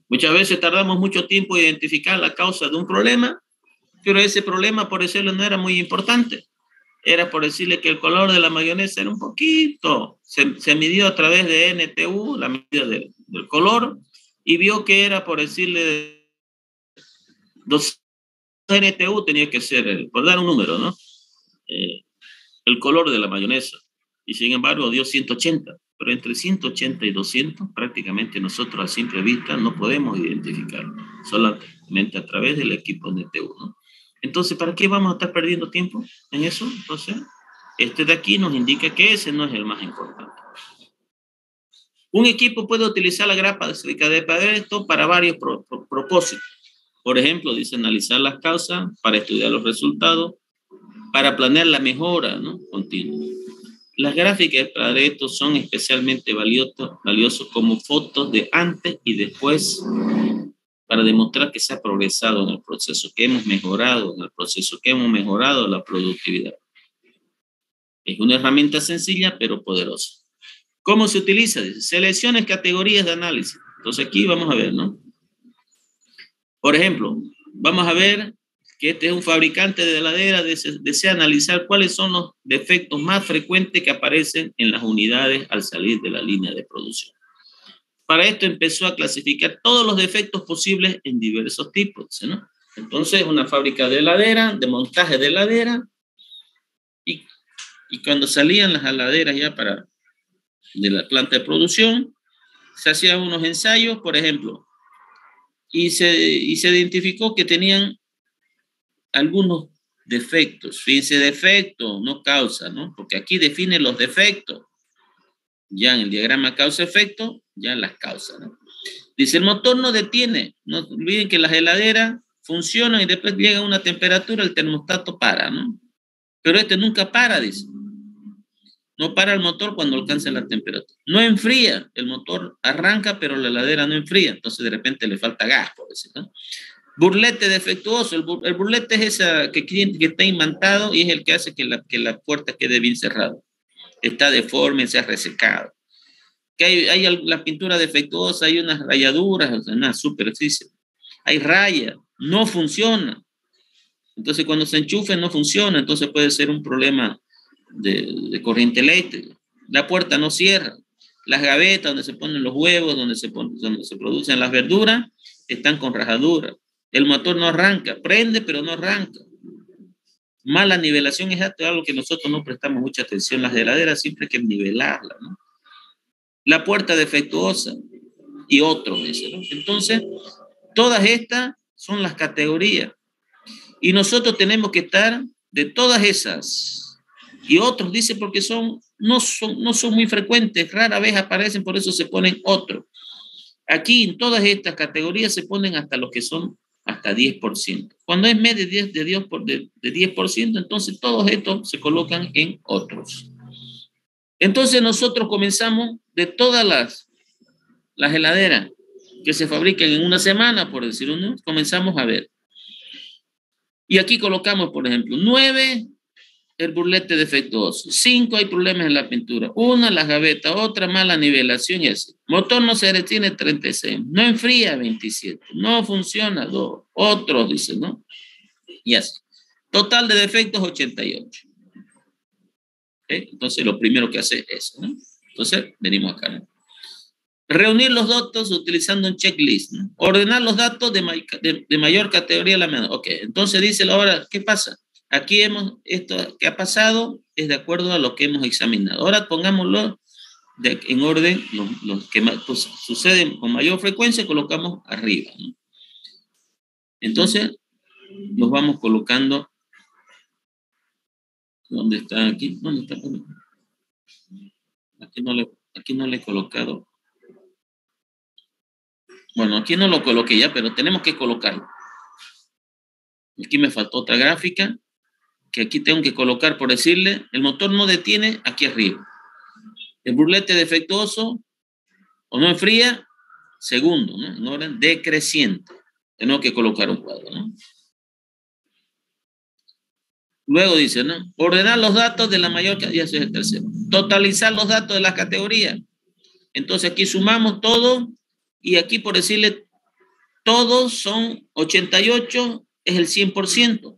Muchas veces tardamos mucho tiempo en identificar la causa de un problema, pero ese problema, por decirlo, no era muy importante. Era por decirle que el color de la mayonesa era un poquito. Se midió a través de NTU, la medida del color, y vio que era, por decirle, 2 NTU tenía que ser, por dar un número, ¿no?, el color de la mayonesa. Y sin embargo dio 180. Pero entre 180 y 200 prácticamente nosotros a simple vista no podemos identificarlo. Solamente a través del equipo NTU, ¿no? Entonces, ¿para qué vamos a estar perdiendo tiempo en eso? Entonces, este de aquí nos indica que ese no es el más importante. Un equipo puede utilizar la gráfica de Pareto para varios propósitos. Por ejemplo, dice analizar las causas para estudiar los resultados, para planear la mejora, ¿no?, continua. Las gráficas para esto son especialmente valiosos como fotos de antes y después para demostrar que se ha progresado en el proceso, que hemos mejorado en el proceso, que hemos mejorado la productividad. Es una herramienta sencilla pero poderosa. ¿Cómo se utiliza? Dice, selecciones categorías de análisis. Entonces aquí vamos a ver, ¿no? Por ejemplo, vamos a ver que este es un fabricante de heladera, desea analizar cuáles son los defectos más frecuentes que aparecen en las unidades al salir de la línea de producción. Para esto empezó a clasificar todos los defectos posibles en diversos tipos, ¿no? Entonces, una fábrica de heladera, de montaje de heladera, y cuando salían las heladeras ya de la planta de producción, se hacían unos ensayos, por ejemplo, y se identificó que tenían algunos defectos. Fíjense, defecto, no causa, ¿no? Porque aquí define los defectos. Ya en el diagrama causa-efecto, ya las causas, ¿no? Dice, el motor no detiene. No olviden que las heladeras funcionan y después llega a una temperatura, el termostato para, ¿no? Pero este nunca para, dice. No para el motor cuando alcanza la temperatura. No enfría. El motor arranca, pero la heladera no enfría. Entonces, de repente le falta gas, por decir, ¿no? Burlete defectuoso. El burlete es esa que está imantado y es el que hace que la puerta quede bien cerrada. Está deforme, se ha resecado. Que hay la pintura defectuosa, hay unas rayaduras, o sea, una superficie. Hay rayas, no funciona. Entonces, cuando se enchufe, no funciona. Entonces, puede ser un problema de corriente eléctrica. La puerta no cierra. Las gavetas donde se ponen los huevos, donde se producen las verduras, están con rajaduras. El motor no arranca, prende, pero no arranca. Mala nivelación es algo que nosotros no prestamos mucha atención. Las heladeras siempre hay que nivelarla, ¿no? La puerta defectuosa y otros, dice, ¿no? Entonces, todas estas son las categorías. Y nosotros tenemos que estar de todas esas. Y otros, dice, porque no son muy frecuentes, rara vez aparecen, por eso se ponen otros. Aquí en todas estas categorías se ponen hasta los que son hasta 10%. Cuando es medio de 10%, entonces todos estos se colocan en otros. Entonces nosotros comenzamos de todas las heladeras que se fabrican en una semana, por decir uno, comenzamos a ver. Y aquí colocamos, por ejemplo, 9, el burlete defectuoso. 5, hay problemas en la pintura. 1, las gavetas. Otra, mala nivelación y así. Motor no se detiene, 36. No enfría, 27. No funciona, 2. Otros, dice, ¿no? Y así. Total de defectos, 88. ¿Okay? Entonces, lo primero que hace es eso, ¿no? Entonces, venimos acá, ¿no? Reunir los datos utilizando un checklist, ¿no? Ordenar los datos de mayor categoría a la menor. Ok, entonces dice ahora, ¿qué pasa? Aquí esto que ha pasado es de acuerdo a lo que hemos examinado. Ahora pongámoslo en orden, los que pues, suceden con mayor frecuencia, colocamos arriba, ¿no? Entonces, los vamos colocando. ¿Dónde está aquí? ¿Dónde está? Aquí no le he colocado. Bueno, aquí no lo coloqué ya, pero tenemos que colocarlo. Aquí me faltó otra gráfica que aquí tengo que colocar por decirle, el motor no detiene aquí arriba. El burlete defectuoso o no enfría, segundo, ¿no? En orden decreciente. Tenemos que colocar un cuadro, ¿no? Luego dice, ¿no? Ordenar los datos de la mayor categoría, ese es el tercero. Totalizar los datos de la categoría. Entonces aquí sumamos todo y aquí por decirle, todos son 88, es el 100%.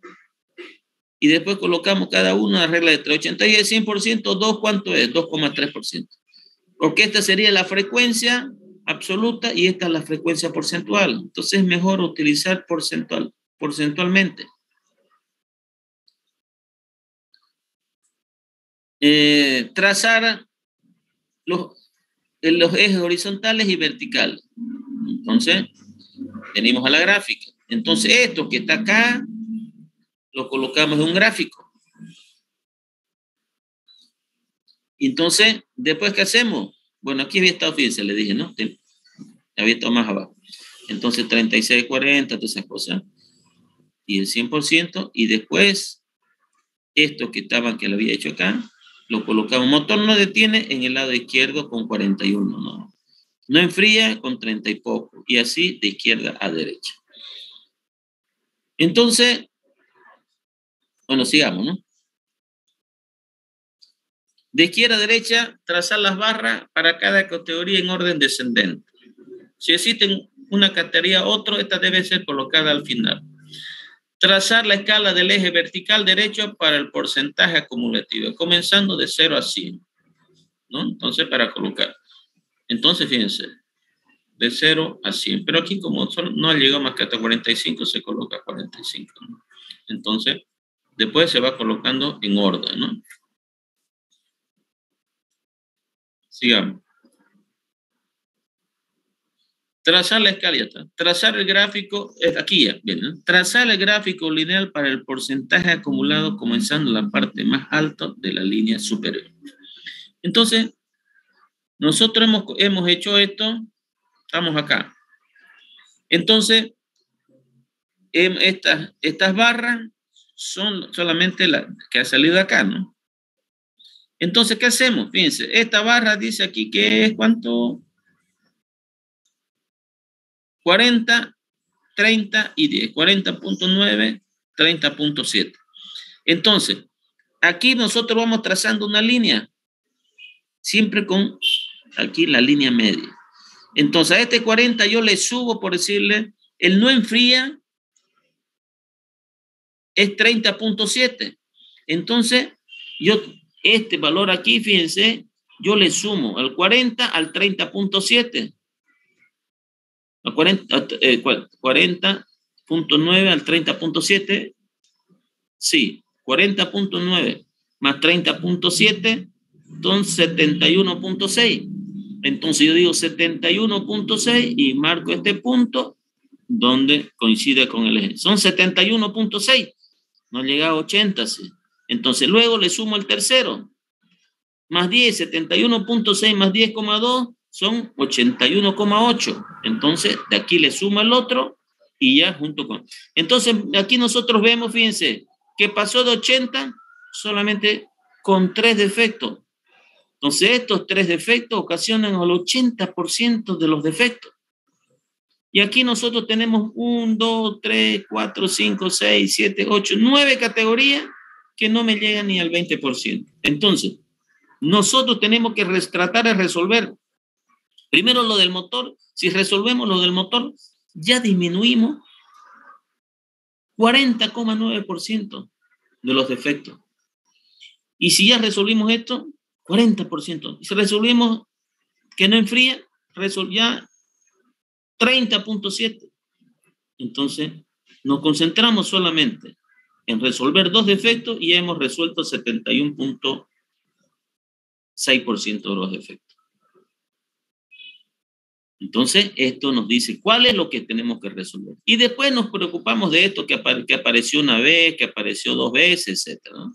Y después colocamos cada uno la regla de 380 y el 100%, 2, ¿cuánto es? 2,3%. Porque esta sería la frecuencia absoluta y esta es la frecuencia porcentual. Entonces es mejor utilizar porcentualmente. Trazar los ejes horizontales y verticales. Entonces, venimos a la gráfica. Entonces, esto que está acá, lo colocamos en un gráfico. Entonces, después, ¿qué hacemos? Bueno, aquí había estado, fíjense, le dije, ¿no? Había estado más abajo. Entonces 36, 40, todas esas cosas. Y el 100%. Y después, esto que lo había hecho acá, lo colocamos. Motor no detiene en el lado izquierdo con 41, ¿no? No enfría con 30 y poco. Y así de izquierda a derecha. Entonces, bueno, sigamos, ¿no? De izquierda a derecha, trazar las barras para cada categoría en orden descendente. Si existen una categoría otro, esta debe ser colocada al final. Trazar la escala del eje vertical derecho para el porcentaje acumulativo, comenzando de 0 a 100, ¿no? Entonces, para colocar. Entonces, fíjense, de 0 a 100. Pero aquí, como no ha llegado más que hasta 45, se coloca 45, ¿no? Entonces, después se va colocando en orden, ¿no? Sigamos. Trazar la escala, ya está. Trazar el gráfico, aquí ya, bien, ¿no? Trazar el gráfico lineal para el porcentaje acumulado comenzando la parte más alta de la línea superior. Entonces, nosotros hemos hecho esto, estamos acá. Entonces, estas barras son solamente las que ha salido acá, ¿no? Entonces, ¿qué hacemos? Fíjense, esta barra dice aquí que es ¿cuánto? 40, 30 y 10. 40.9, 30.7. Entonces, aquí nosotros vamos trazando una línea, siempre con aquí la línea media. Entonces, a este 40 yo le subo, por decirle, el no enfría es 30.7. Entonces, yo, este valor aquí, fíjense, yo le sumo al 40 al 30.7. A 40.9 al 30.7. Sí, 40.9 más 30.7 son 71.6. Entonces yo digo 71.6 y marco este punto donde coincide con el eje. Son 71.6. No llega a 80. Sí. Entonces luego le sumo el tercero. Más 10, 71.6 más 10,2 son 81,8. Entonces de aquí le sumo el otro y ya junto con... Entonces aquí nosotros vemos, fíjense, que pasó de 80 solamente con 3 defectos. Entonces estos 3 defectos ocasionan el 80% de los defectos. Y aquí nosotros tenemos 1, 2, 3, 4, 5, 6, 7, 8, 9 categorías que no me llegan ni al 20%. Entonces, nosotros tenemos que tratar de resolver primero lo del motor. Si resolvemos lo del motor, ya disminuimos 40,9% de los defectos. Y si ya resolvimos esto, 40%. Y si resolvimos que no enfría, ya 30.7. Entonces, nos concentramos solamente en resolver 2 defectos y hemos resuelto 71.6% de los defectos. Entonces, esto nos dice cuál es lo que tenemos que resolver. Y después nos preocupamos de esto que apareció una vez, que apareció 2 veces, etc. ¿no?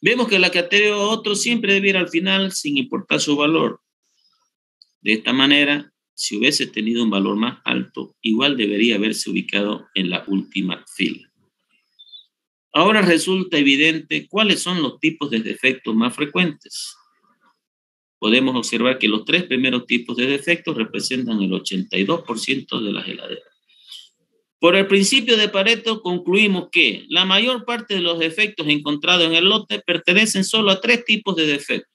Vemos que la categoría otro siempre debe ir al final sin importar su valor. De esta manera, si hubiese tenido un valor más alto, igual debería haberse ubicado en la última fila. Ahora resulta evidente cuáles son los tipos de defectos más frecuentes. Podemos observar que los 3 primeros tipos de defectos representan el 82% de las heladeras. Por el principio de Pareto concluimos que la mayor parte de los defectos encontrados en el lote pertenecen solo a 3 tipos de defectos.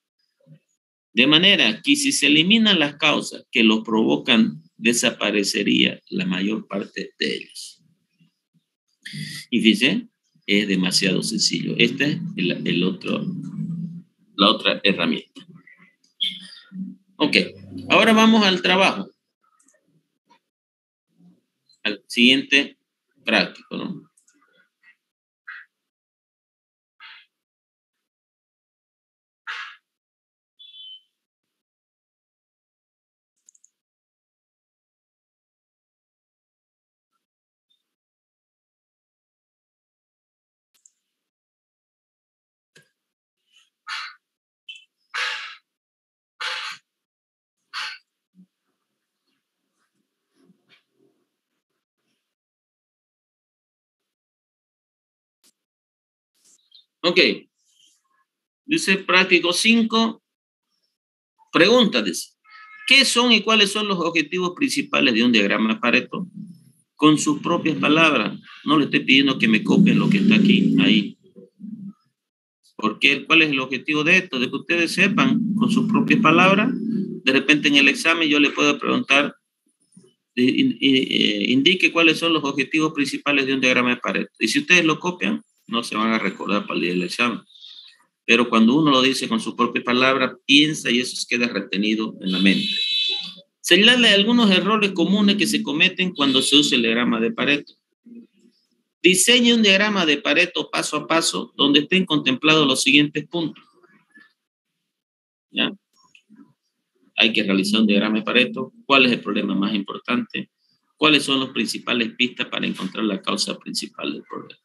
De manera que si se eliminan las causas que los provocan, desaparecería la mayor parte de ellos. Y fíjense, es demasiado sencillo. Esta es la otra herramienta. Ok, ahora vamos al trabajo. Al siguiente práctico, ¿no? Ok. Dice práctico 5. Pregunta, dice. ¿Qué son y cuáles son los objetivos principales de un diagrama de Pareto? Con sus propias palabras. No le estoy pidiendo que me copien lo que está aquí, ahí. Porque ¿cuál es el objetivo de esto? De que ustedes sepan con sus propias palabras. De repente en el examen yo le puedo preguntar, indique cuáles son los objetivos principales de un diagrama de Pareto. Y si ustedes lo copian, no se van a recordar para el día del examen. Pero cuando uno lo dice con sus propias palabras, piensa y eso queda retenido en la mente. Señale algunos errores comunes que se cometen cuando se usa el diagrama de Pareto. Diseñe un diagrama de Pareto paso a paso donde estén contemplados los siguientes puntos. ¿Ya? Hay que realizar un diagrama de Pareto. ¿Cuál es el problema más importante? ¿Cuáles son las principales pistas para encontrar la causa principal del problema?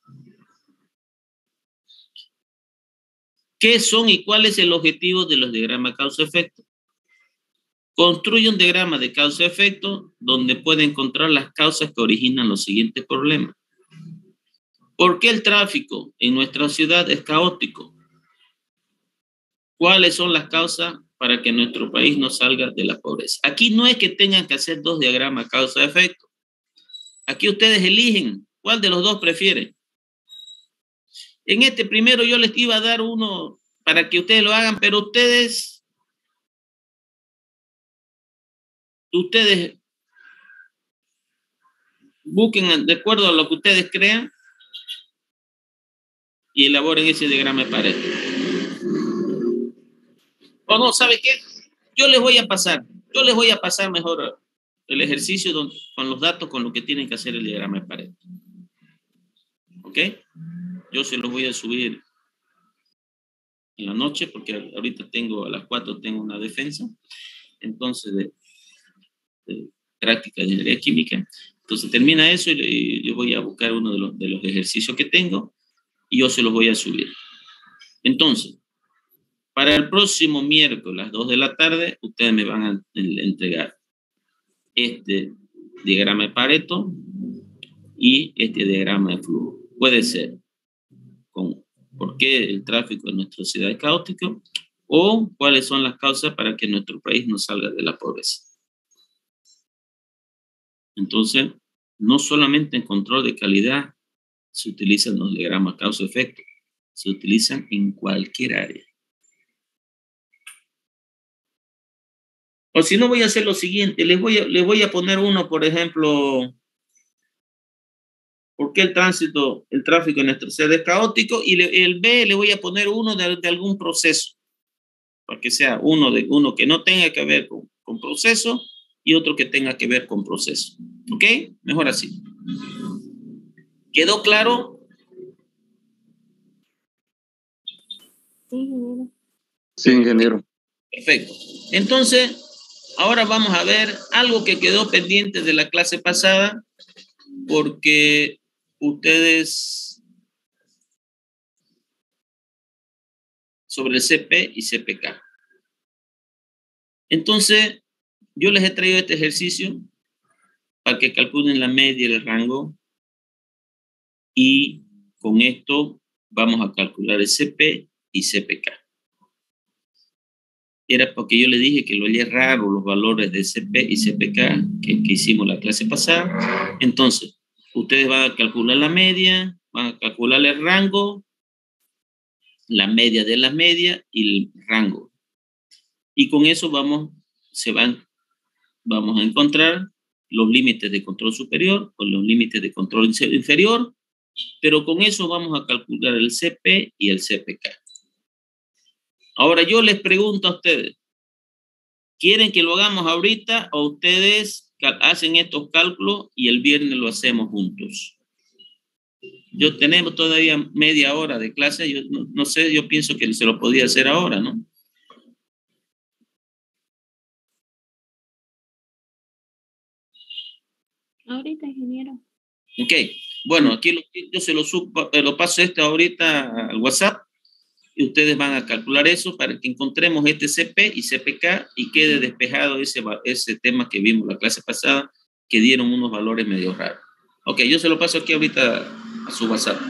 ¿Qué son y cuál es el objetivo de los diagramas causa-efecto? Construye un diagrama de causa-efecto donde puede encontrar las causas que originan los siguientes problemas. ¿Por qué el tráfico en nuestra ciudad es caótico? ¿Cuáles son las causas para que nuestro país no salga de la pobreza? Aquí no es que tengan que hacer 2 diagramas causa-efecto. Aquí ustedes eligen cuál de los 2 prefieren. En este primero yo les iba a dar uno para que ustedes lo hagan, pero ustedes busquen de acuerdo a lo que ustedes crean y elaboren ese diagrama de Pareto. O no, ¿sabe qué? Yo les voy a pasar mejor el ejercicio con los datos con lo que tienen que hacer el diagrama de Pareto. ¿Ok? Yo se los voy a subir en la noche porque ahorita a las 4 tengo una defensa, entonces de práctica de ingeniería química. Entonces termina eso y yo voy a buscar uno de los ejercicios que tengo y yo se los voy a subir. Entonces, para el próximo miércoles a las 2 de la tarde, ustedes me van a entregar este diagrama de Pareto y este diagrama de flujo. Puede ser con por qué el tráfico en nuestra ciudad es caótico o cuáles son las causas para que nuestro país no salga de la pobreza. Entonces, no solamente en control de calidad se utilizan los diagramas causa-efecto, se utilizan en cualquier área. O si no, voy a hacer lo siguiente, les voy a poner uno, por ejemplo, ¿por qué el tráfico en nuestra ciudad es caótico? Y el B le voy a poner uno de algún proceso, para que sea uno que no tenga que ver con proceso y otro que tenga que ver con proceso. ¿Ok? Mejor así. ¿Quedó claro? Sí, ingeniero. Perfecto. Entonces, ahora vamos a ver algo que quedó pendiente de la clase pasada, porque ustedes sobre el CP y CPK. Entonces, yo les he traído este ejercicio para que calculen la media y el rango y con esto vamos a calcular el CP y CPK. Era porque yo le dije que lo hallé raro los valores de CP y CPK que hicimos la clase pasada. Entonces, ustedes van a calcular la media, van a calcular el rango, la media de la media y el rango. Y con eso vamos a encontrar los límites de control superior o los límites de control inferior, pero con eso vamos a calcular el CP y el CPK. Ahora yo les pregunto a ustedes, ¿quieren que lo hagamos ahorita o ustedes hacen estos cálculos y el viernes lo hacemos juntos? Yo tenemos todavía media hora de clase, yo no sé, yo pienso que se lo podía hacer ahora, ¿no? Ahorita, ingeniero. Ok, bueno, aquí yo se lo paso ahorita al WhatsApp y ustedes van a calcular eso para que encontremos este CP y CPK y quede despejado ese tema que vimos la clase pasada, que dieron unos valores medio raros. Ok, yo se lo paso aquí ahorita a su WhatsApp.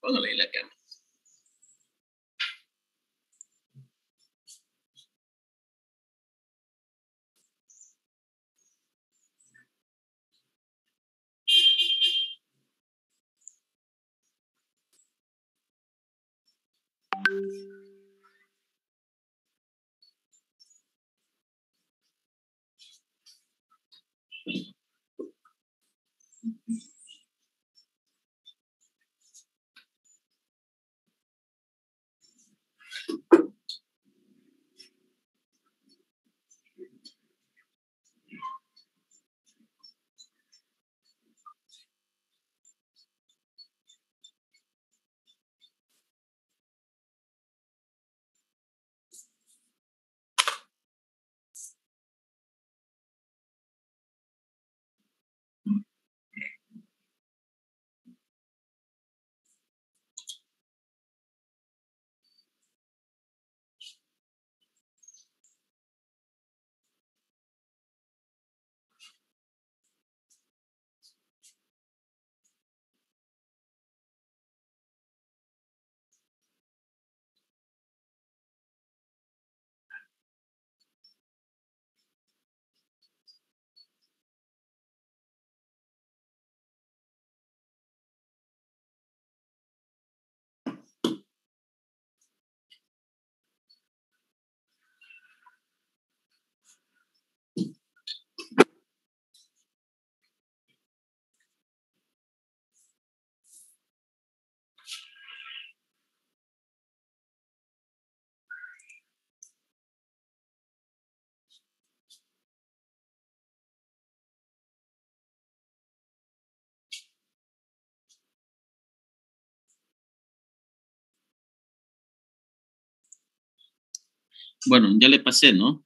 Póngale ahí la cámara. Bueno, ya le pasé, ¿no?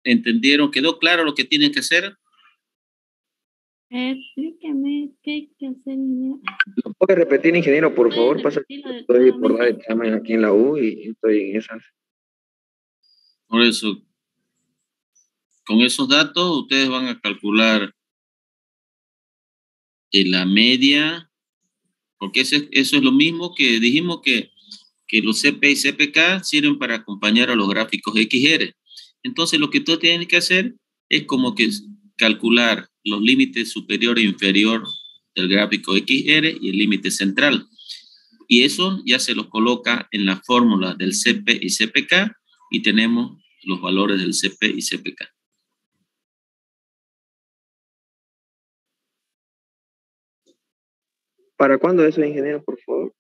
¿Entendieron? ¿Quedó claro lo que tienen que hacer? Explíqueme qué hay que hacer, ingeniero. ¿Lo puede repetir, ingeniero, por favor? Pasa que Repetirlo estoy por dar nuevamente. examen aquí en la U y estoy en esas. Por eso, con esos datos, ustedes van a calcular la media, porque eso es lo mismo que dijimos que los CP y CPK sirven para acompañar a los gráficos XR. Entonces, lo que tú tienes que hacer es como que calcular los límites superior e inferior del gráfico XR y el límite central. Y eso ya se los coloca en la fórmula del CP y CPK y tenemos los valores del CP y CPK. ¿Para cuándo eso, ingeniero, por favor?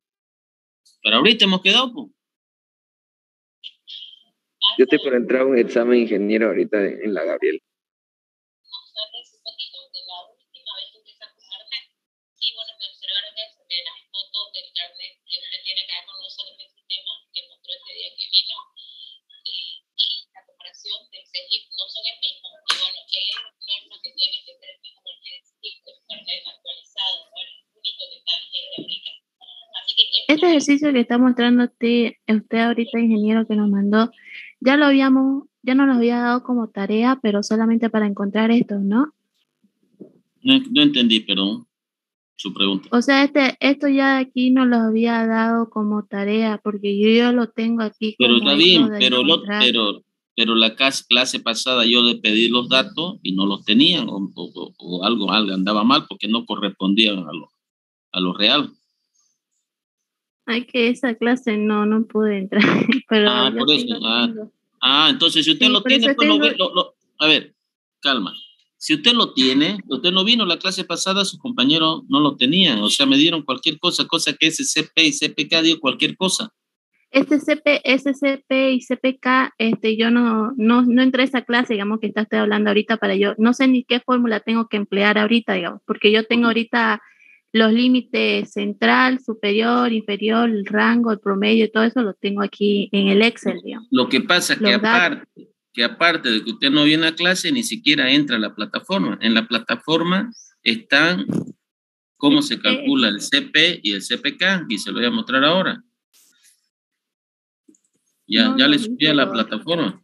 Pero ahorita hemos quedado, pues. Yo estoy por entrar a un examen, ingeniero, ahorita en la Gabriel. Este ejercicio que está mostrando usted ahorita, ingeniero, que nos mandó, ya no lo había dado como tarea, pero solamente para encontrar esto, ¿no? No entendí, perdón, su pregunta. O sea, esto ya de aquí no lo había dado como tarea, porque yo ya lo tengo aquí Pero como está bien, esto de encontrar. pero la clase pasada yo le pedí los datos y no los tenían, o algo andaba mal porque no correspondían a lo real. Ay, que esa clase no pude entrar, pero yo Por sí eso. lo tengo. Entonces si usted Sí, lo por eso tiene, pues tengo. a ver, calma. Si usted lo tiene, usted no vino la clase pasada, sus compañeros no lo tenían, o sea, me dieron cualquier cosa que ese CP y CPK dio cualquier cosa. SCP y CPK, yo no entré a esa clase, digamos, que está usted hablando ahorita para yo. No sé ni qué fórmula tengo que emplear ahorita, digamos, porque yo tengo ahorita los límites central, superior, inferior, el rango, el promedio, y todo eso lo tengo aquí en el Excel, digamos. Lo que pasa es que aparte de que usted no viene a clase, ni siquiera entra a la plataforma. En la plataforma están cómo se calcula el CP y el CPK, y se lo voy a mostrar ahora. Ya le subí a la plataforma.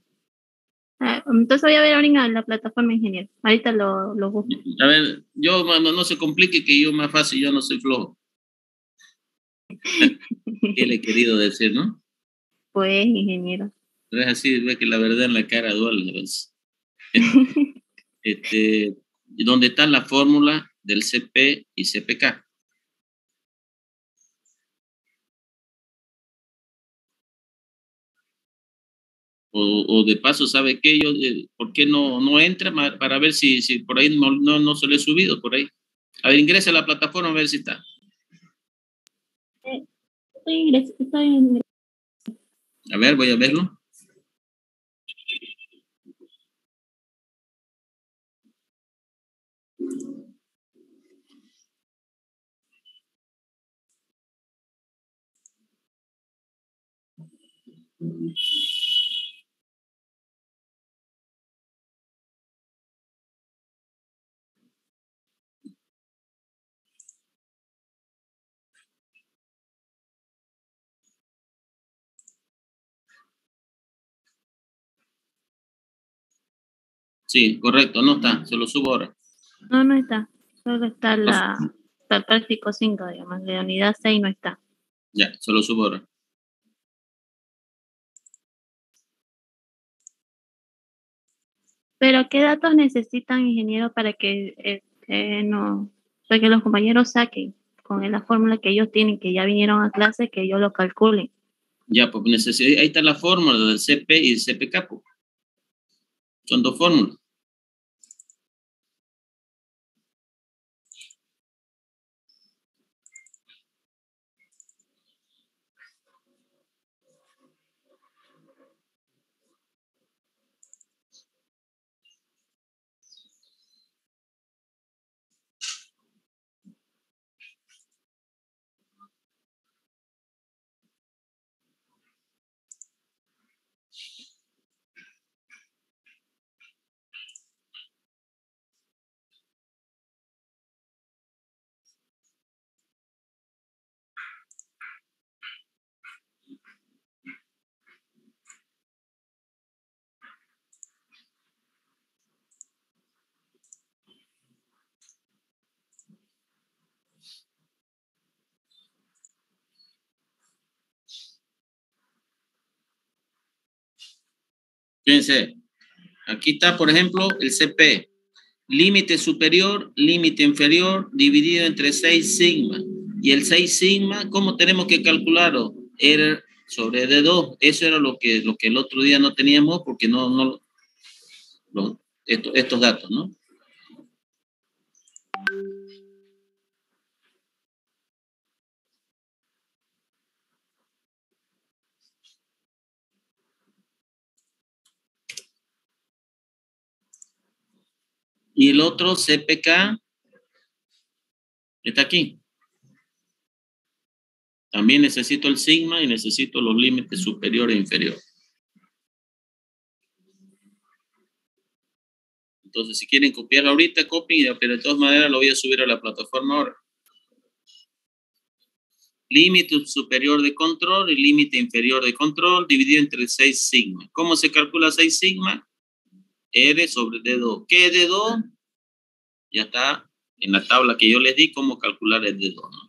Entonces voy a ver ahorita en la plataforma, ingeniero. Ahorita lo busco. A ver, no se complique, que yo más fácil, yo no soy flojo. ¿Qué le he querido decir, no? Pues, ingeniero. Pero es así, ve que la verdad en la cara duele. ¿Dónde está la fórmula del CP y CPK? O de paso, ¿sabe qué? ¿Por qué no entra para ver si por ahí no se le he subido por ahí? A ver, ingresa a la plataforma a ver si está. Estoy ingresando. A ver, voy a verlo. Sí, correcto, no está, se lo subo ahora. No está. Solo está el práctico 5, digamos. De unidad 6 no está. Ya, se lo subo ahora. Pero, ¿qué datos necesitan, ingeniero, para que los compañeros saquen con la fórmula que ellos tienen, que ya vinieron a clase, que ellos lo calculen? Ya, pues ahí está la fórmula del CP y el CPK. Pues. Son dos fórmulas. Fíjense, aquí está, por ejemplo, el CP. Límite superior, límite inferior, dividido entre 6 sigma. Y el 6 sigma, ¿cómo tenemos que calcularlo? R sobre D2. Eso era lo que el otro día no teníamos porque estos datos, ¿no? Y el otro CPK está aquí. También necesito el sigma y necesito los límites superior e inferior. Entonces, si quieren copiarlo ahorita, copien, pero de todas maneras lo voy a subir a la plataforma ahora. Límite superior de control y límite inferior de control dividido entre 6 sigma. ¿Cómo se calcula 6 sigma? R sobre D2. ¿Qué es D2? Ya está en la tabla que yo les di cómo calcular el D2, ¿no?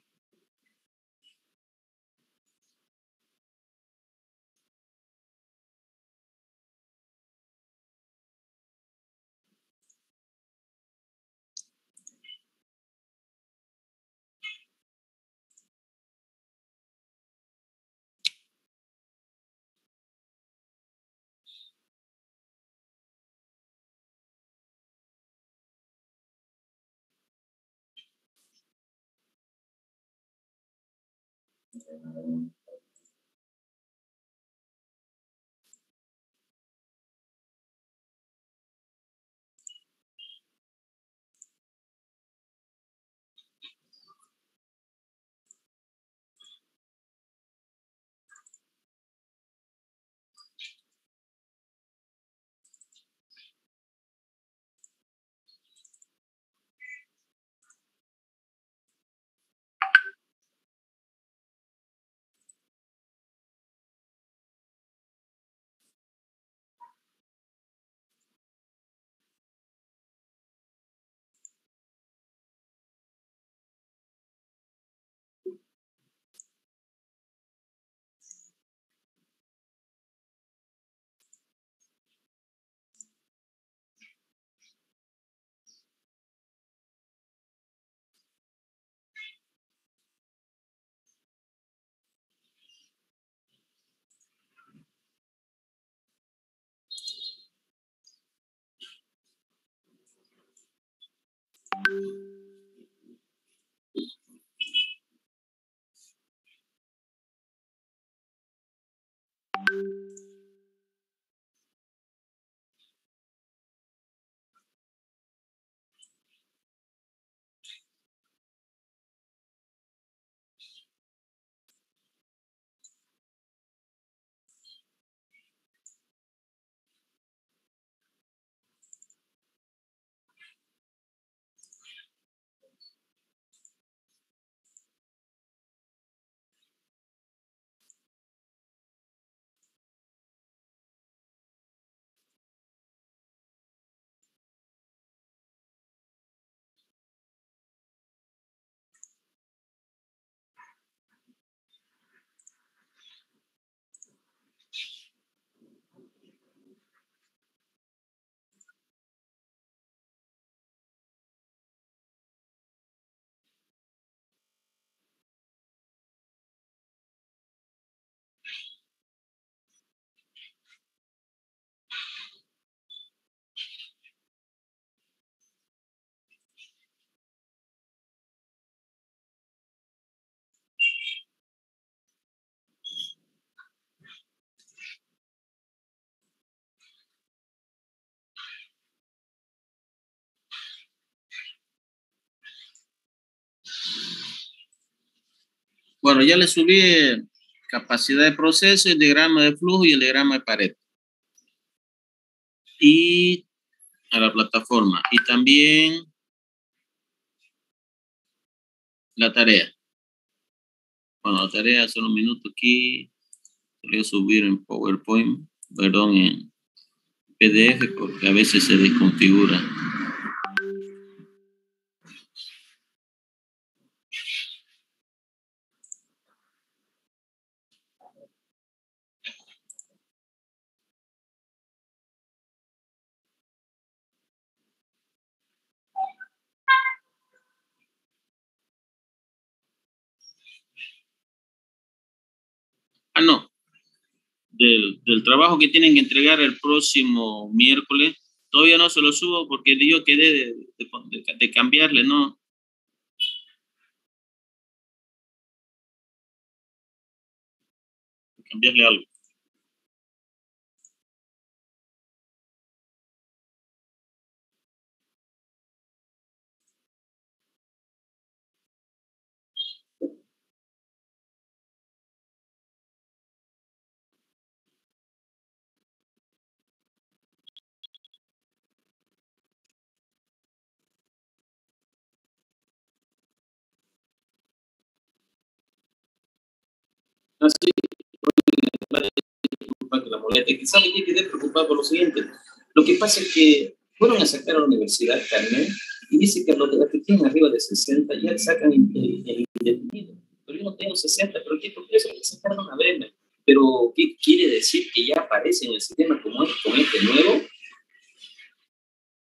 Bueno, ya les subí capacidad de proceso, el diagrama de flujo y el diagrama de pared. Y a la plataforma. Y también la tarea. Bueno, la tarea, solo un minuto aquí. Voy a subir en PowerPoint, perdón, en PDF porque a veces se desconfigura. del trabajo que tienen que entregar el próximo miércoles. Todavía no se lo subo porque yo quedé de cambiarle, ¿no? De cambiarle algo. Así que la molestia. Quizás me quedé preocupado por lo siguiente. Lo que pasa es que fueron a sacar a la universidad carnet y dice que los que tienen arriba de 60 ya le sacan el indefinido. Pero yo no tengo 60, pero ¿qué? Porque eso le sacaron una vez. Pero ¿qué quiere decir que ya aparece en el sistema como es, con este nuevo?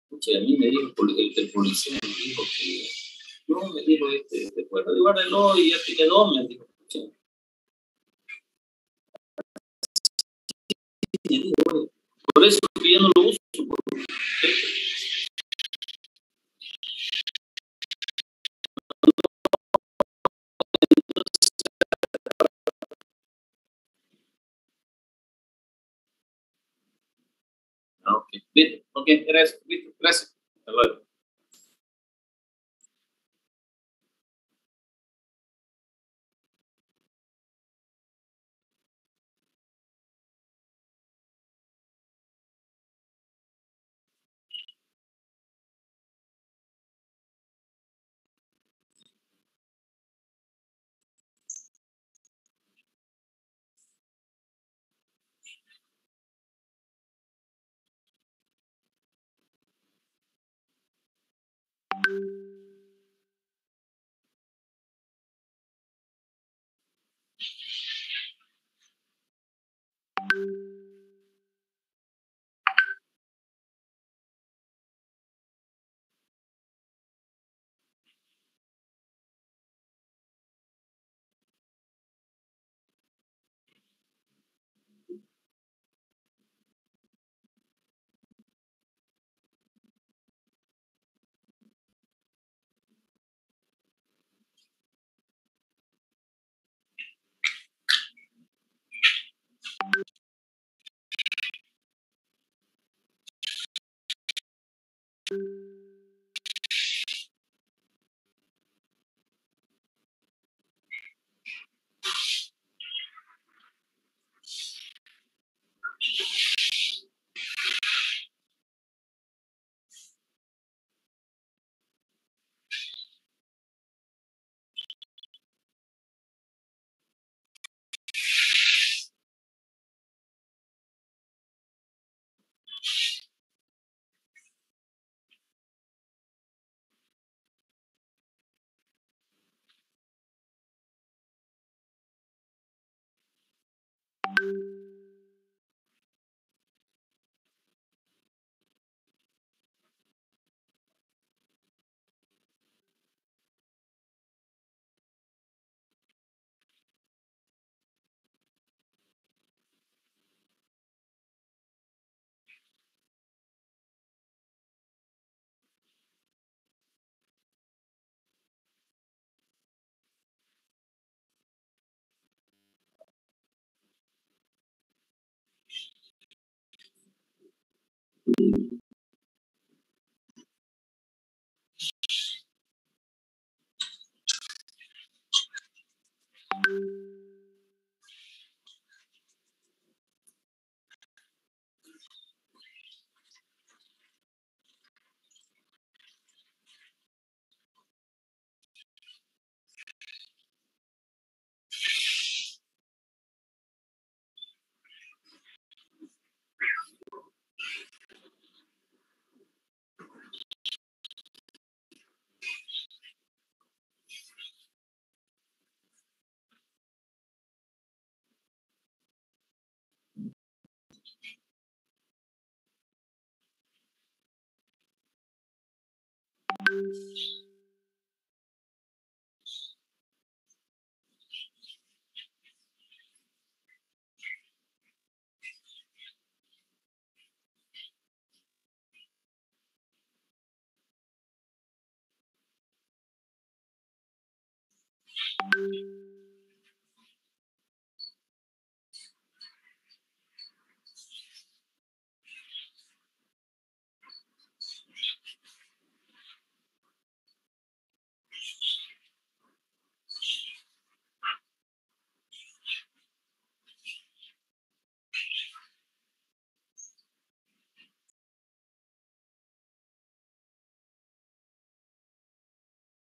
Escucha, a mí me dijo el policía, me dijo que no, me dijo pues guárdalo y ya tiene dos, me dijo. Por eso que yo no lo uso. Ah, ok, listo. Ok, gracias. Listo, gracias. Hasta luego.